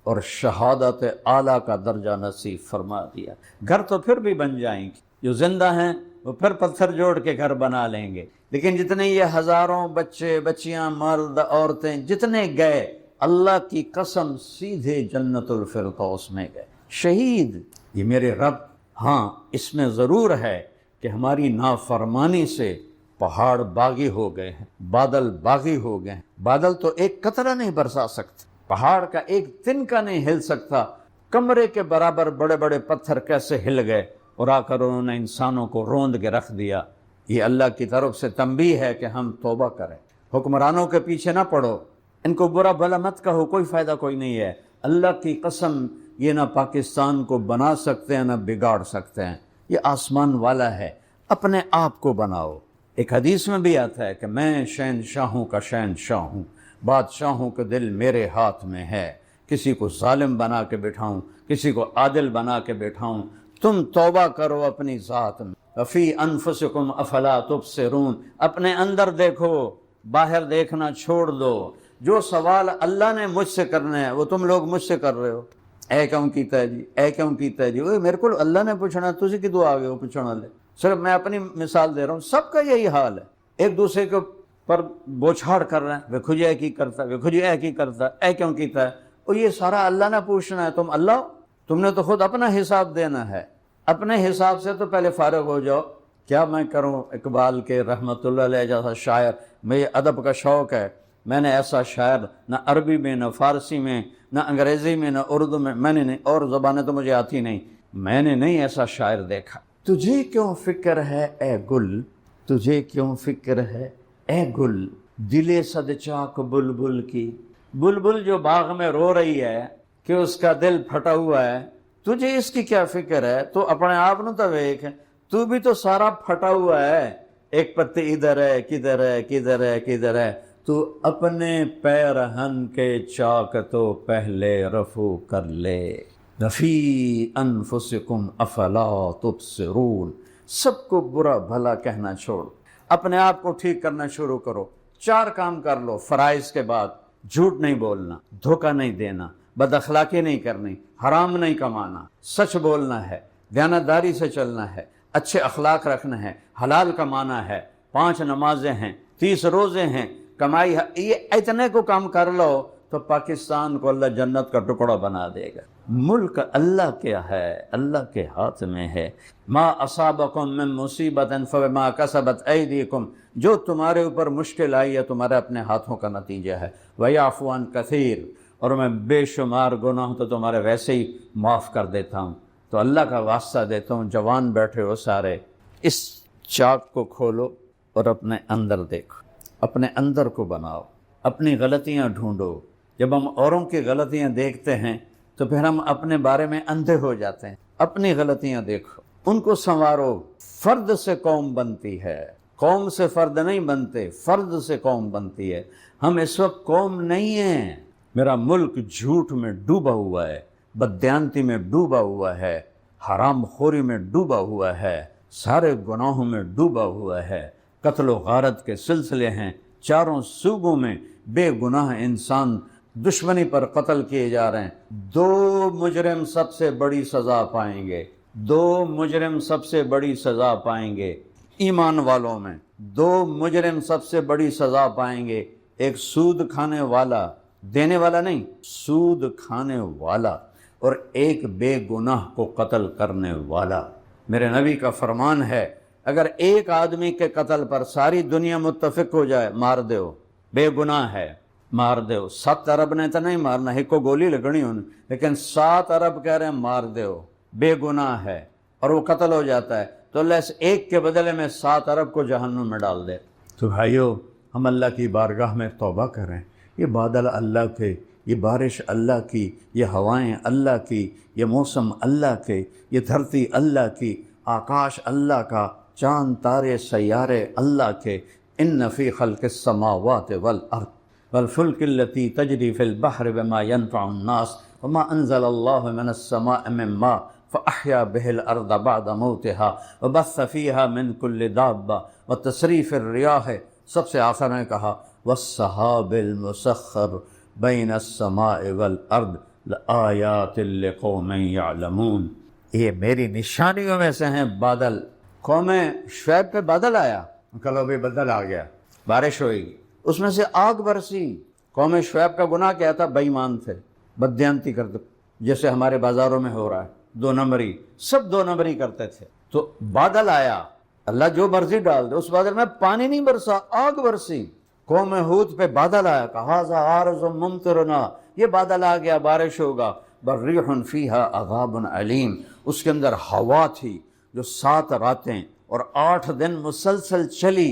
اور شہادت اعلیٰ کا درجہ نصیب فرما دیا۔ گھر تو پھر بھی بن جائیں گے، جو زندہ ہیں وہ پھر پتھر جوڑ کے گھر بنا لیں گے، لیکن جتنے یہ ہزاروں بچے بچیاں مرد عورتیں جتنے گئے، اللہ کی قسم سیدھے جنت الفردوس میں گئے۔ شہید یہ میرے رب، ہاں اس میں ضرور ہے کہ ہماری نافرمانی سے پہاڑ باغی ہو گئے ہیں، بادل باغی ہو گئے ہیں۔ بادل تو ایک قطرہ نہیں برسا سکتے، پہاڑ کا ایک تنکا نہیں ہل سکتا، کمرے کے برابر بڑے بڑے پتھر کیسے ہل گئے اور آ کر انہوں نے انسانوں کو روند کے رکھ دیا۔ یہ اللہ کی طرف سے تنبیہ ہے کہ ہم توبہ کریں، حکمرانوں کے پیچھے نہ پڑو، ان کو برا بھلا مت کہو، کوئی فائدہ کوئی نہیں ہے۔ اللہ کی قسم یہ نہ پاکستان کو بنا سکتے ہیں نہ بگاڑ سکتے ہیں، یہ آسمان والا ہے، اپنے آپ کو بناؤ۔ ایک حدیث میں بھی آتا ہے کہ میں شہنشاہوں کا شہنشاہ ہوں، بادشاہوں کا دل میرے ہاتھ میں ہے، کسی کو ظالم بنا کے بٹھاؤں، کسی کو عادل بنا کے بٹھاؤں۔ تم توبہ کرو اپنی ذات میں، وفی انفسکم افلا تبصرون، اپنے اندر دیکھو، باہر دیکھنا چھوڑ دو۔ جو سوال اللہ نے مجھ سے کرنا ہے وہ تم لوگ مجھ سے کر رہے ہو، اے کیوں کیتا ہے جی، اے کیوں کیتا ہے جی، میرے کو اللہ نے پوچھنا، تسی کدوں آ گئے ہو پوچھنے والے؟ صرف میں اپنی مثال دے رہا ہوں، سب کا یہی حال ہے، ایک دوسرے کے پر بوچھاڑ کر رہے ہیں، ویکھو جی اے کی کرتا ہے، ویکھو جی اے کی کرتا ہے، اے کیوں کیتا ہے، اور یہ سارا اللہ نے پوچھنا ہے۔ تم اللہ ہو، تم نے تو خود اپنا حساب دینا ہے، اپنے حساب سے تو پہلے فارغ ہو جاؤ۔ کیا میں کروں اقبال کے رحمۃ اللہ علیہ جیسا شاعر، مجھے ادب کا شوق ہے، میں نے ایسا شاعر نہ عربی میں نہ فارسی میں نہ انگریزی میں نہ اردو میں نے نہیں، اور زبانیں تو مجھے آتی نہیں، میں نے نہیں ایسا شاعر دیکھا۔ تجھے کیوں فکر ہے اے گل، تجھے کیوں فکر ہے اے گل، دل صد چاک بلبل کی، بلبل جو باغ میں رو رہی ہے کہ اس کا دل پھٹا ہوا ہے، تجھے اس کی کیا فکر ہے؟ تو اپنے آپ نو تو ویکھ، تو بھی تو سارا پھٹا ہوا ہے، ایک پتی ادھر ہے، کدھر ہے، کدھر ہے، کدھر ہے، تو اپنے پیرہن کے چاک تو پہلے رفو کر لے۔ وفی انفسکم افلا تبصرون، سب کو برا بھلا کہنا چھوڑ، اپنے آپ کو ٹھیک کرنا شروع کرو۔ 4 کام کر لو فرائض کے بعد، جھوٹ نہیں بولنا، دھوکہ نہیں دینا، بد اخلاقی نہیں کرنی، حرام نہیں کمانا، سچ بولنا ہے، دیانتداری سے چلنا ہے، اچھے اخلاق رکھنے ہیں، حلال کمانا ہے، 5 نمازیں ہیں، 30 روزے ہیں، کمائی ہے، یہ اتنے کو کام کر لو تو پاکستان کو اللہ جنت کا ٹکڑا بنا دے گا۔ ملک اللہ کیا ہے، اللہ کے ہاتھ میں ہے۔ ما اصابکم من مصیبت فبما کسبت ایدیکم، جو تمہارے اوپر مشکل آئی ہے تمہارے اپنے ہاتھوں کا نتیجہ ہے۔ ویعفو عن کثیر، اور میں بے شمار گناہ تو تمہارے ویسے ہی معاف کر دیتا ہوں۔ تو اللہ کا واسطہ دیتا ہوں، جوان بیٹھے ہو سارے، اس چاک کو کھولو اور اپنے اندر دیکھو، اپنے اندر کو بناؤ، اپنی غلطیاں ڈھونڈو۔ جب ہم اوروں کی غلطیاں دیکھتے ہیں تو پھر ہم اپنے بارے میں اندھے ہو جاتے ہیں۔ اپنی غلطیاں دیکھو، ان کو سنوارو۔ فرد سے قوم بنتی ہے، قوم سے فرد نہیں بنتے، فرد سے قوم بنتی ہے۔ ہم اس وقت قوم نہیں ہیں۔ میرا ملک جھوٹ میں ڈوبا ہوا ہے، بددیانتی میں ڈوبا ہوا ہے، حرام خوری میں ڈوبا ہوا ہے، سارے گناہوں میں ڈوبا ہوا ہے، قتل و غارت کے سلسلے ہیں، چاروں صوبوں میں بے گناہ انسان دشمنی پر قتل کیے جا رہے ہیں۔ 2 مجرم سب سے بڑی سزا پائیں گے، 2 مجرم سب سے بڑی سزا پائیں گے ایمان والوں میں، 2 مجرم سب سے بڑی سزا پائیں گے۔ ایک سود کھانے والا، دینے والا نہیں، سود کھانے والا، اور ایک بے گناہ کو قتل کرنے والا۔ میرے نبی کا فرمان ہے، اگر ایک آدمی کے قتل پر ساری دنیا متفق ہو جائے، مار دیو، بے گناہ ہے، مار دیو۔ 7 ارب نے تو نہیں مارنا، ایک کو گولی لگنی انہیں، لیکن 7 ارب کہہ رہے ہیں مار دیو، بے گناہ ہے، اور وہ قتل ہو جاتا ہے تو اللہ اس ایک کے بدلے میں 7 ارب کو جہنم میں ڈال دے۔ تو بھائیو، ہم اللہ کی بارگاہ میں توبہ کریں۔ یہ بادل اللہ کے، یہ بارش اللہ کی، یہ ہوائیں اللہ کی، یہ موسم اللہ کے، یہ دھرتی اللہ کی، آکاش اللہ کا، چاند تارے سیارے اللہ کے۔ ان فی خلق السماوات والارض والفلک التي تجری فی البحر بما ينفع الناس وما انزل اللہ من السماء من ماء فأحیا به الارض بعد موتها وبث فیہا من کل دابہ وتصریف الریاح، سب سے آخر میں کہا والسحاب المسخر بین السماء والارض لآیات لقوم یعلمون۔ یہ میری نشانیوں میں سے ہیں بادل۔ قوم شعیب پہ بادل آیا، کلو بھی بدل آ گیا، بارش ہوئی، اس میں سے آگ برسی۔ قوم شعیب کا گناہ کیا تھا؟ بے ایمان تھے، بددیانتی کرتے، جیسے ہمارے بازاروں میں ہو رہا ہے، 2 نمبری، سب 2 نمبری کرتے تھے۔ تو بادل آیا، اللہ جو مرضی ڈال دے، اس بادل میں پانی نہیں برسا، آگ برسی۔ قوم ہود پہ بادل آیا، کہا ذا عارض ممطرنا، یہ بادل آ گیا، بارش ہوگا۔ بریح فیہا عذاب علیم، اس کے اندر ہوا تھی جو 7 راتیں اور 8 دن مسلسل چلی،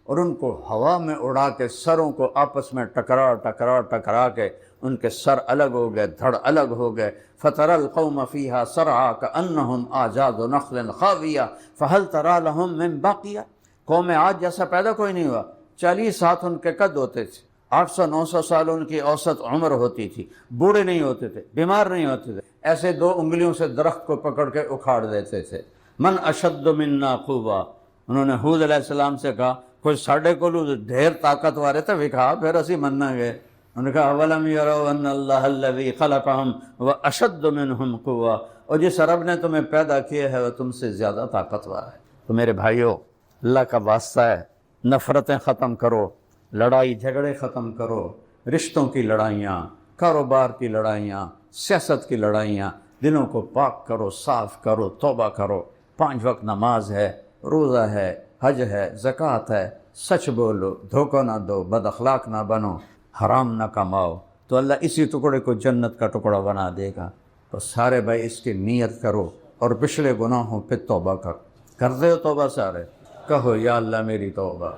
اور ان کو ہوا میں اڑا کے سروں کو آپس میں ٹکرا کے ان کے سر الگ ہو گئے، دھڑ الگ ہو گئے۔ فَتَرَى الْقَوْمَ فِيهَا سَرْعَىٰ كَأَنَّهُمْ أَعْجَازُ نَخْلٍ خَاوِيَةٍ فَهَلْ تَرَىٰ لَهُم مِّن بَاقِيَةٍ۔ قوم عاد جیسا پیدا کوئی نہیں ہوا، 40 ہاتھ ان کے قد ہوتے تھے، 800-900 سال ان کی اوسط عمر ہوتی تھی، بوڑھے نہیں ہوتے تھے، بیمار نہیں ہوتے تھے، ایسے 2 انگلیوں سے درخت کو پکڑ کے اکھاڑ دیتے تھے۔ من اشد منا قوہ، انہوں نے ہود علیہ السلام سے کہا کوئی ساڑھے کو ڈھیر طاقت والے تھے وکھا، پھر اسی مننا گئے۔ انہوں نے کہا اولم یروا ان اللہ الذی خلقہم واشد منہم قوہ، اور جس رب نے تمہیں پیدا کیا ہے وہ تم سے زیادہ طاقتور ہے۔ تو میرے بھائیو، اللہ کا واسطہ ہے، نفرتیں ختم کرو، لڑائی جھگڑے ختم کرو، رشتوں کی لڑائیاں، کاروبار کی لڑائیاں، سیاست کی لڑائیاں، دلوں کو پاک کرو، صاف کرو، توبہ کرو۔ 5 وقت نماز ہے، روزہ ہے، حج ہے، زکوٰۃ ہے، سچ بولو، دھوکہ نہ دو، بد اخلاق نہ بنو، حرام نہ کماؤ، تو اللہ اسی ٹکڑے کو جنت کا ٹکڑا بنا دے گا۔ تو سارے بھائی اس کی نیت کرو اور پچھلے گناہوں پہ توبہ کرتے ہو توبہ سارے؟ کہو یا اللہ میری توبہ،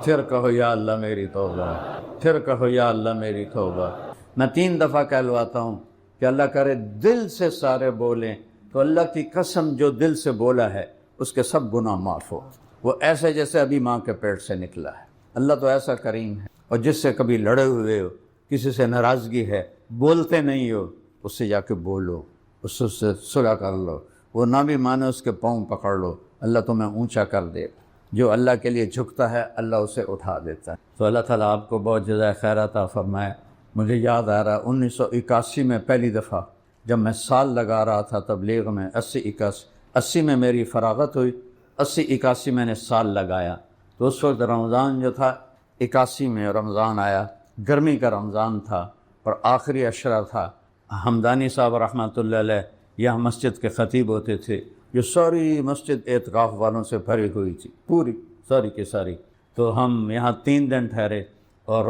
پھر کہو یا اللہ میری توبہ، پھر کہو یا اللہ میری توبہ۔ میں 3 دفعہ کہلواتا ہوں کہ اللہ کرے دل سے سارے بولیں، تو اللہ کی قسم جو دل سے بولا ہے اس کے سب گناہ معاف ہو، وہ ایسے جیسے ابھی ماں کے پیٹ سے نکلا ہے۔ اللہ تو ایسا کریم ہے۔ اور جس سے کبھی لڑے ہوئے ہو، کسی سے ناراضگی ہے، بولتے نہیں ہو، اس سے جا کے بولو، اس سے صلح کر لو، وہ نہ بھی مانے اس کے پاؤں پکڑ لو، اللہ تمہیں اونچا کر دے۔ جو اللہ کے لیے جھکتا ہے اللہ اسے اٹھا دیتا ہے۔ تو اللہ تعالیٰ آپ کو بہت جزائے خیر عطا فرمائے۔ مجھے یاد آ رہا 1981 میں پہلی دفعہ جب میں سال لگا رہا تھا تبلیغ میں، 80-81، 80 میں میری فراغت ہوئی، 80-81 میں نے سال لگایا، تو اس وقت رمضان جو تھا 81 میں رمضان آیا، گرمی کا رمضان تھا اور آخری عشرہ تھا۔ حمدانی صاحب رحمۃ اللہ علیہ یہاں مسجد کے خطیب ہوتے تھے، یہ ساری مسجد اعتکاف والوں سے بھری ہوئی تھی، پوری ساری کی ساری۔ تو ہم یہاں 3 دن ٹھہرے اور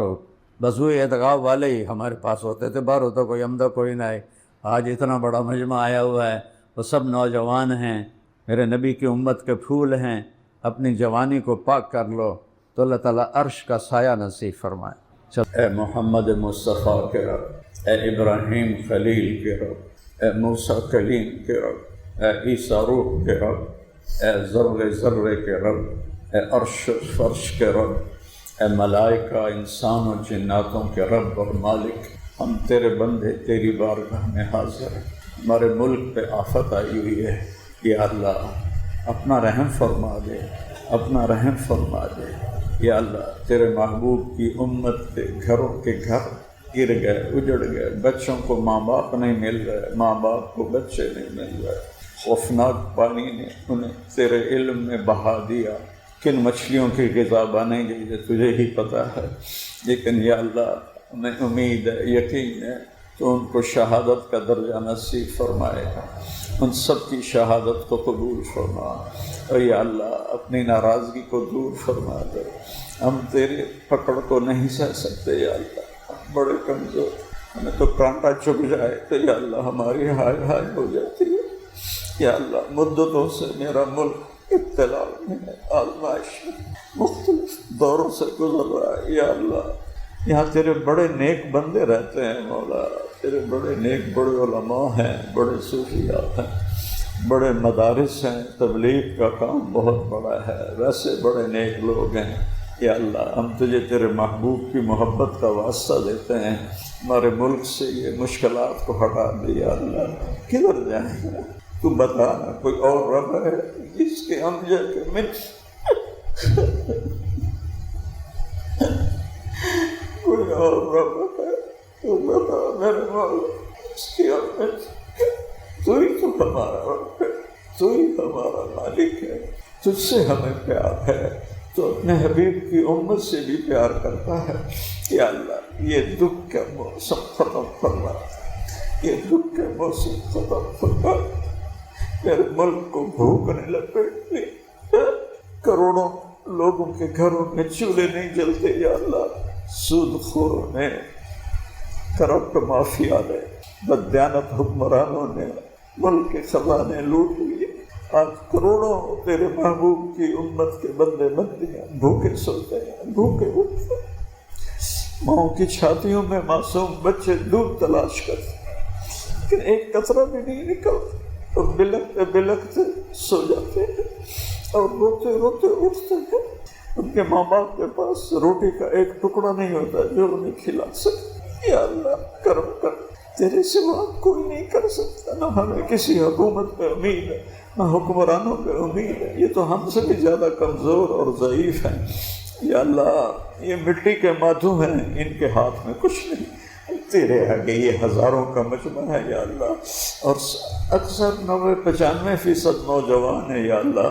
بزوئے اعتکاف والے ہی ہمارے پاس ہوتے تھے، باہر ہوتا کوئی عمدہ کوئی نہ آئے۔ آج اتنا بڑا مجمع آیا ہوا ہے، وہ سب نوجوان ہیں، میرے نبی کی امت کے پھول ہیں، اپنی جوانی کو پاک کر لو تو اللہ تعالیٰ عرش کا سایہ نصیب فرمائے۔ اے محمد مصطفیٰ کے رب، اے ابراہیم خلیل کے رب، اے موسیٰ کلیم کے رب، اے عیسیٰ روح کے رب، اے ذرے ذرے کے رب، اے عرش فرش کے رب، اے ملائکہ انسان و جناتوں کے رب اور مالک، ہم تیرے بندے تیری بارگاہ میں حاضر ہیں۔ ہمارے ملک پہ آفت آئی ہوئی ہے، یا اللہ اپنا رحم فرما دے، اپنا رحم فرما دے۔ یا اللہ تیرے محبوب کی امت کے گھروں کے گھر گر گئے، اجڑ گئے، بچوں کو ماں باپ نہیں مل رہے، ماں باپ کو بچے نہیں مل رہے، خوفناک پانی نے انہیں تیرے علم میں بہا دیا۔ کن مچھلیوں کی غذا بنے گی یہ تجھے ہی پتہ ہے، لیکن یا اللہ ہمیں امید ہے، یقین ہے تو ان کو شہادت کا درجہ نصیب فرمائے گا، ان سب کی شہادت کو قبول فرما۔ اور یا اللہ اپنی ناراضگی کو دور فرما دے، ہم تیرے پکڑ کو نہیں سہ سکتے یا اللہ، ہم بڑے کمزور، ہمیں تو کانٹا چبھ جائے تو یا اللہ ہماری ہائے ہائے ہو جاتی ہے۔ یا اللہ مدتوں سے میرا ملک ابتلا میں ہے، آزمائش میں مختلف دوروں سے گزر رہا ہے۔ یا اللہ یہاں تیرے بڑے نیک بندے رہتے ہیں مولا، تیرے بڑے نیک بڑے علماء ہیں، بڑے صوفیات ہیں، بڑے مدارس ہیں، تبلیغ کا کام بہت بڑا ہے، ویسے بڑے نیک لوگ ہیں۔ یا اللہ ہم تجھے تیرے محبوب کی محبت کا واسطہ دیتے ہیں، ہمارے ملک سے یہ مشکلات کو ہٹا دے۔ یا اللہ کدھر جائیں گے تو بتانا، کوئی اور رب ہے جس کے ہم جیسے مل کوئی اور رب ہے تو بتا میرے مولا، اس کی ہم تو ہی تو ہمارا رب ہے، تو ہی ہمارا مالک ہے، تجھ سے ہمیں پیار ہے تو اپنے حبیب کی امت سے بھی پیار کرتا ہے۔ یا اللہ یہ دکھ کا موسم ختم فرما، یہ دکھ کا موسم ختم فرما، میرے ملک کو بھوک نے لپیٹ لی، کروڑوں لوگوں کے گھروں میں چولہے نہیں جلتے۔ یا اللہ سود خوروں نے، کرپٹ مافیا نے، بددیانت حکمرانوں نے ملک کے خزانے لوٹ لیے، آج کروڑوں تیرے محبوب کی امت کے بندے بندیاں بھوکے سوتے ہیں، بھوکے اٹھتے ہیں، ماؤں کی چھاتیوں میں معصوم بچے دودھ تلاش کرتے ہیں لیکن ایک قطرہ بھی نہیں نکلتا، اور بلکتے بلکتے سو جاتے ہیں اور روتے روتے اٹھتے ہیں۔ ان کے ماں باپ کے پاس روٹی کا ایک ٹکڑا نہیں ہوتا جو انہیں کھلا سکے۔ یا اللہ کرم کر، تیرے سوا کوئی نہیں کر سکتا، نہ ہمیں کسی حکومت پہ امید ہے، نہ حکمرانوں پہ امید ہے، یہ تو ہم سے بھی زیادہ کمزور اور ضعیف ہیں۔ یا اللہ یہ مٹی کے مادھو ہیں، ان کے ہاتھ میں کچھ نہیں، تیرے آگے یہ ہزاروں کا مجمع ہے یا اللہ، اور اکثر 90-95% نوجوان ہیں یا اللہ،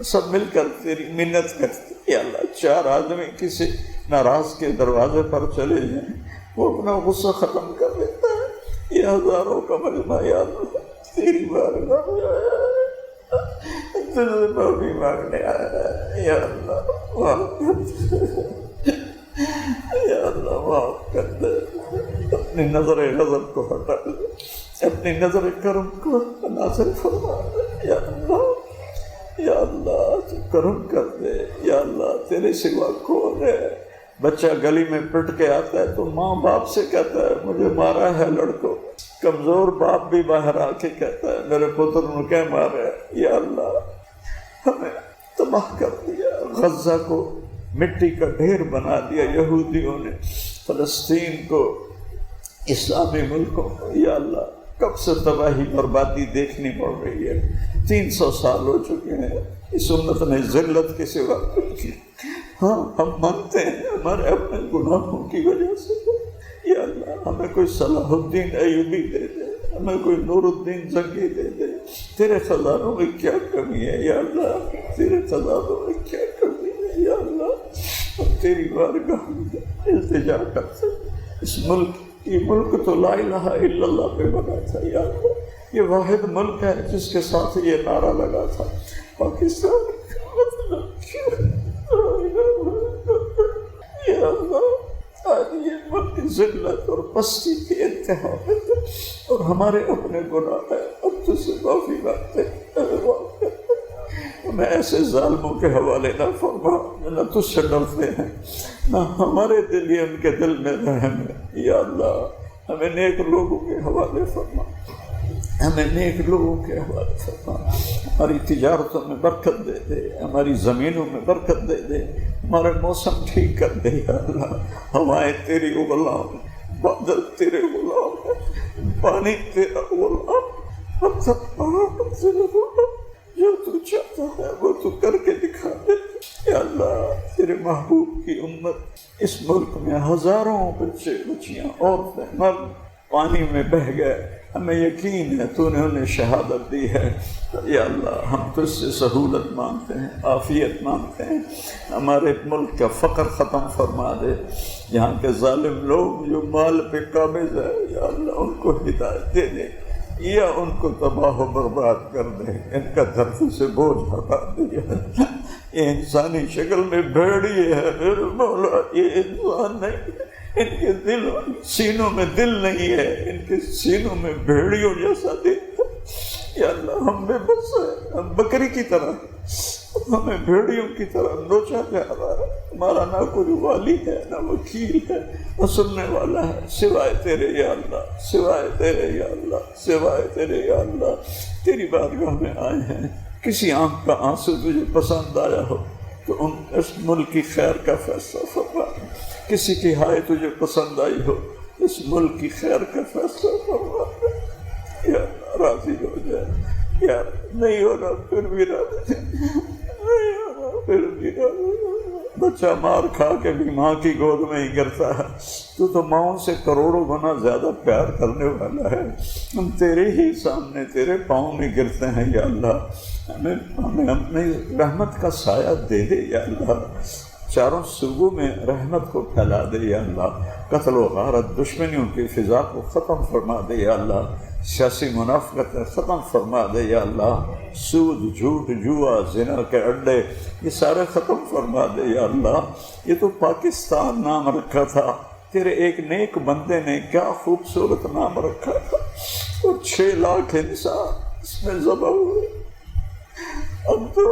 سب مل کر تیری منت کرتے یا اللہ۔ 4 آدمی کسی ناراض کے دروازے پر چلے جائیں، وہ اپنا غصہ ختم کر لیتا ہے۔ یہ ہزاروں کا مجمع یا اللہ تیری بارگاہ میں آیا ہے، تجھے معافی مانگنے آیا ہے یا اللہ، معاف کر دے یا اللہ، معاف کر دے، اپنی نظر غضب کو ہٹا دے، اپنی نظر کرم کو نازل فرما دے یا اللہ، یا اللہ تو کرم کر دے یا اللہ، تیرے سوا کون ہے؟ بچہ گلی میں پٹ کے آتا ہے تو ماں باپ سے کہتا ہے مجھے مارا ہے لڑکوں، کمزور باپ بھی باہر آ کے کہتا ہے میرے پتر نے کیا مارا ہے۔ یا اللہ ہمیں تباہ کر دیا، غزہ کو مٹی کا ڈھیر بنا دیا یہودیوں نے، فلسطین کو، اسلامی ملکوں کو۔ یا اللہ کب سے تباہی بربادی دیکھنی پڑ رہی ہے، 300 سال ہو چکے ہیں، اس امت نے ذلت کے سوا کچھ کی۔ ہاں ہم مانتے ہیں ہمارے اپنے گناہوں کی وجہ سے، یا اللہ ہمیں کوئی صلاح الدین ایوبی دے دے، ہمیں کوئی نور الدین زنگی دے دے، تیرے خزانوں میں کیا کمی ہے یا اللہ، تیرے خزانوں میں کیا کمی ہے یا اللہ، ہم تیری بارگاہ میں التجا کرتے اس ملک، یہ ملک تو لا الہ الا اللہ پہ بنا تھا یا اللہ، یہ واحد ملک ہے جس کے ساتھ یہ نعرہ لگا تھا پاکستان یا اللہ، آج یہ ملک ذلت اور پستی کی انتہا ہے اور ہمارے اپنے گناہ ہے، اب تجھ سے معافی مانگتے ہیں، ہمیں ایسے ظالموں کے حوالے نہ فرما نہ تجھ سے ڈرتے ہیں، نہ ہمارے دل ہی ان کے دل میں رحم ہے یا اللہ، ہمیں نیک لوگوں کے حوالے فرما، ہمیں نیک لوگوں کے حوالے فرما، ہماری تجارتوں میں برکت دے دے، ہماری زمینوں میں برکت دے دے، ہمارے موسم ٹھیک کر دے یا اللہ، ہوائیں تیری غلام، بادل تیرے غلام ہے، پانی تیرا غلام، ہم سب جو تو چاہتا ہے وہ تو کر کے دکھا دے یا اللہ، تیرے محبوب کی امت اس ملک میں ہزاروں بچے بچیاں عورتیں مرد پانی میں بہہ گئے، ہمیں یقین ہے تو نے انہیں شہادت دی ہے یا اللہ، ہم تجھ سے سہولت مانگتے ہیں، عافیت مانگتے ہیں، ہمارے ملک کا فقر ختم فرما دے، یہاں کے ظالم لوگ جو مال پہ قابض ہے یا اللہ ان کو ہدایت دے دے یا ان کو تباہ و برباد کر دے، ان کا دھرتی سے بوجھ ہٹا دے، یہ انسانی شکل میں بھیڑیے ہے میرے مولا، یہ انسان نہیں، ان کے دل سینوں میں دل نہیں ہے، ان کے سینوں میں بھیڑیوں جیسا دل ہے یا اللہ، ہم بے بس ہیں، ہم بکری کی طرح، ہمیں بھیڑیوں کی طرح نوچا جا رہا ہے، ہمارا نہ کوئی والی ہے نہ وکیل ہے نہ سننے والا ہے سوائے تیرے یا اللہ، سوائے تیرے یا اللہ، سوائے تیرے یا اللہ، تیری بارگاہ میں آئے ہیں، کسی آنکھ کا آنسو تجھے پسند آیا ہو تو اس ملک کی خیر کا فیصلہ فرما، کسی کی ہائے تجھے پسند آئی ہو اس ملک کی خیر کا فیصلہ فرما یا اللہ، راضی ہو جائے یا نہیں ہونا پھر بھی راضی، نہیں ہونا پھر بھی راضی، بچہ مار کھا کے بھی ماں کی گود میں ہی گرتا ہے، تو ماؤں سے کروڑوں گنا زیادہ پیار کرنے والا ہے، ہم تیرے ہی سامنے تیرے پاؤں میں گرتے ہیں یا اللہ، ہمیں اپنی رحمت کا سایہ دے دے یا اللہ، چاروں صوبوں میں رحمت کو پھیلا دے یا اللہ، قتل و غارت دشمنیوں کی فضا کو ختم فرما دے یا اللہ، سیاسی منافقت ختم فرما دے یا اللہ، سود جھوٹ جوا زنا کے اڈے یہ سارے ختم فرما دے یا اللہ، یہ تو پاکستان نام رکھا تھا، تیرے ایک نیک بندے نے کیا خوبصورت نام رکھا تھا، اور 6 لاکھ انسان اس میں ذبح ہوئے، اب تو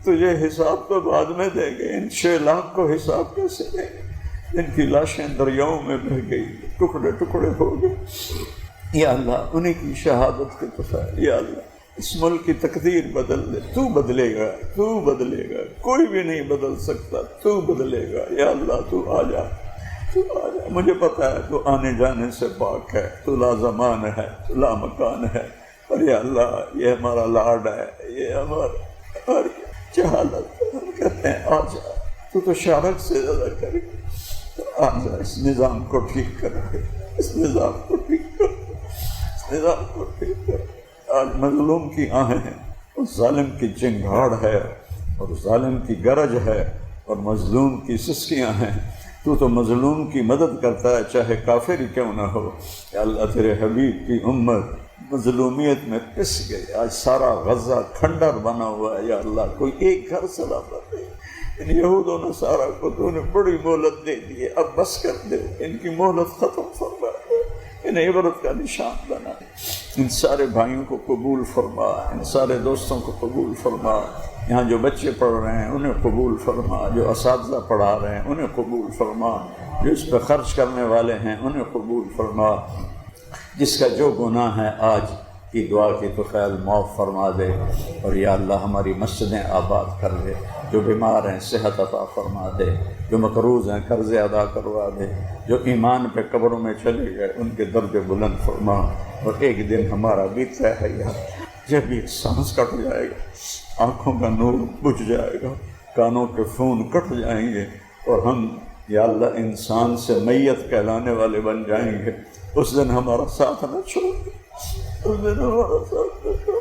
تجھے حساب تو بعد میں دے گے، ان 6 لاکھ کو حساب کیسے دیں گے، ان کی لاشیں دریاؤں میں بہہ گئی، ٹکڑے ٹکڑے ہو گئے یا اللہ، انہیں کی شہادت کے طفل یا اللہ، اس ملک کی تقدیر بدل دے، تو بدلے گا، تو بدلے گا، کوئی بھی نہیں بدل سکتا، تو بدلے گا یا اللہ، تو آ جا، تو آ جا، مجھے پتا ہے تو آنے جانے سے پاک ہے، تو لا زمان ہے، تو لا مکان ہے، اور یا اللہ یہ ہمارا لاڈ ہے، یہ ہماری جہالت ہے، ہم کہتے ہیں آ جا، تو شارک سے زیادہ کرے، تو آ جا، اس نظام کو ٹھیک کر کے، اس نظام کو ٹھیک کر، اس نظام کو ٹھیک کر، آج مظلوم کی آہیں ہیں، اور ظالم کی چنگھاڑ ہے، اور ظالم کی گرج ہے، اور مظلوم کی سسکیاں ہیں، تو مظلوم کی مدد کرتا ہے چاہے کافر ہی کیوں نہ ہو یا اللہ، تیرے حبیب کی امت مظلومیت میں پس گئی، آج سارا غزہ کھنڈر بنا ہوا ہے یا اللہ، کوئی ایک گھر سلامت نہیں، ان یہود و نصارہ کو تو نے بڑی مہلت دے دی ہے، اب بس کر دے، ان کی مہلت ختم فرما دے، انہیں عبرت کا نشان بنا، ان سارے بھائیوں کو قبول فرما، ان سارے دوستوں کو قبول فرما، یہاں جو بچے پڑھ رہے ہیں انہیں قبول فرما، جو اساتذہ پڑھا رہے ہیں انہیں قبول فرما، جو اس پہ خرچ کرنے والے ہیں انہیں قبول فرما، جس کا جو گناہ ہے آج کی دعا کی تو خیر معاف فرما دے، اور یا اللہ ہماری مسجدیں آباد کر دے، جو بیمار ہیں صحت عطا فرما دے، جو مقروض ہیں قرضے ادا کروا دے، جو ایمان پہ قبروں میں چلے گئے ان کے درجے بلند فرما، اور ایک دن ہمارا بھی طے ہے یا جب یہ سانس کٹ جائے گا، آنکھوں کا نور بجھ جائے گا، کانوں کے فون کٹ جائیں گے، اور ہم یا اللہ انسان سے میت کہلانے والے بن جائیں گے، اس دن ہمارا ساتھ نہ چھوڑ، اس دن ہمارا ساتھ نہ چھوڑ،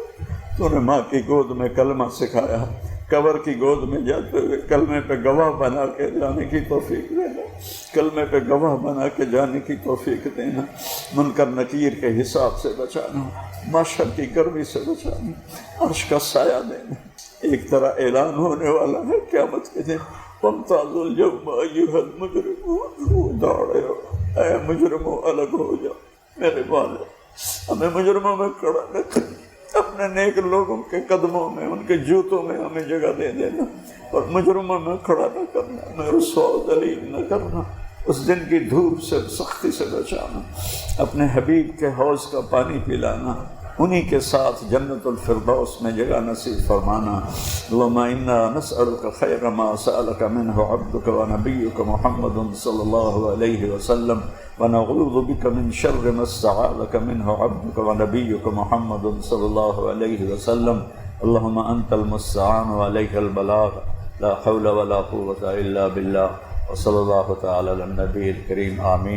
تو نے ماں کی گود میں کلمہ سکھایا، قبر کی گود میں جاتے ہوئے کلمے پہ گواہ بنا کے جانے کی توفیق دینا، کلمے پہ گواہ بنا کے جانے کی توفیق دینا، منکر نکیر کے حساب سے بچانا، محشر کی گرمی سے بچانا، عرش کا سایہ دینا۔ ایک طرح اعلان ہونے والا ہے قیامت کے دن، وَامْتَازُوا الْيَوْمَ أَيُّهَا الْمُجْرِمُونَ، دوڑے ہو اے مجرموں، الگ ہو جاؤ۔ میرے والد ہمیں مجرموں میں کھڑا نہ کر، اپنے نیک لوگوں کے قدموں میں، ان کے جوتوں میں ہمیں جگہ دے دینا، اور مجرموں میں کھڑا نہ کرنا، ہمیں رسوا و ذلیل نہ کرنا، اس دن کی دھوپ سے سختی سے بچانا، اپنے حبیب کے حوض کا پانی پلانا، انہی کے ساتھ جنت الفردوس میں جگہ نصیب فرمانا۔ اللہم انا نسألک خیر ما سألک منہ عبدک و نبیک محمد صلی اللہ علیہ وسلم، ونعوذ بک من شر ما استعاذک منہ عبدک و نبیک محمد صلی اللہ علیہ وسلم۔ اللہم انت المستعان و علیک البلاغ، لا حول ولا قوة الا باللہ، وصلی اللہ تعالی علی النبی الکریم، آمین۔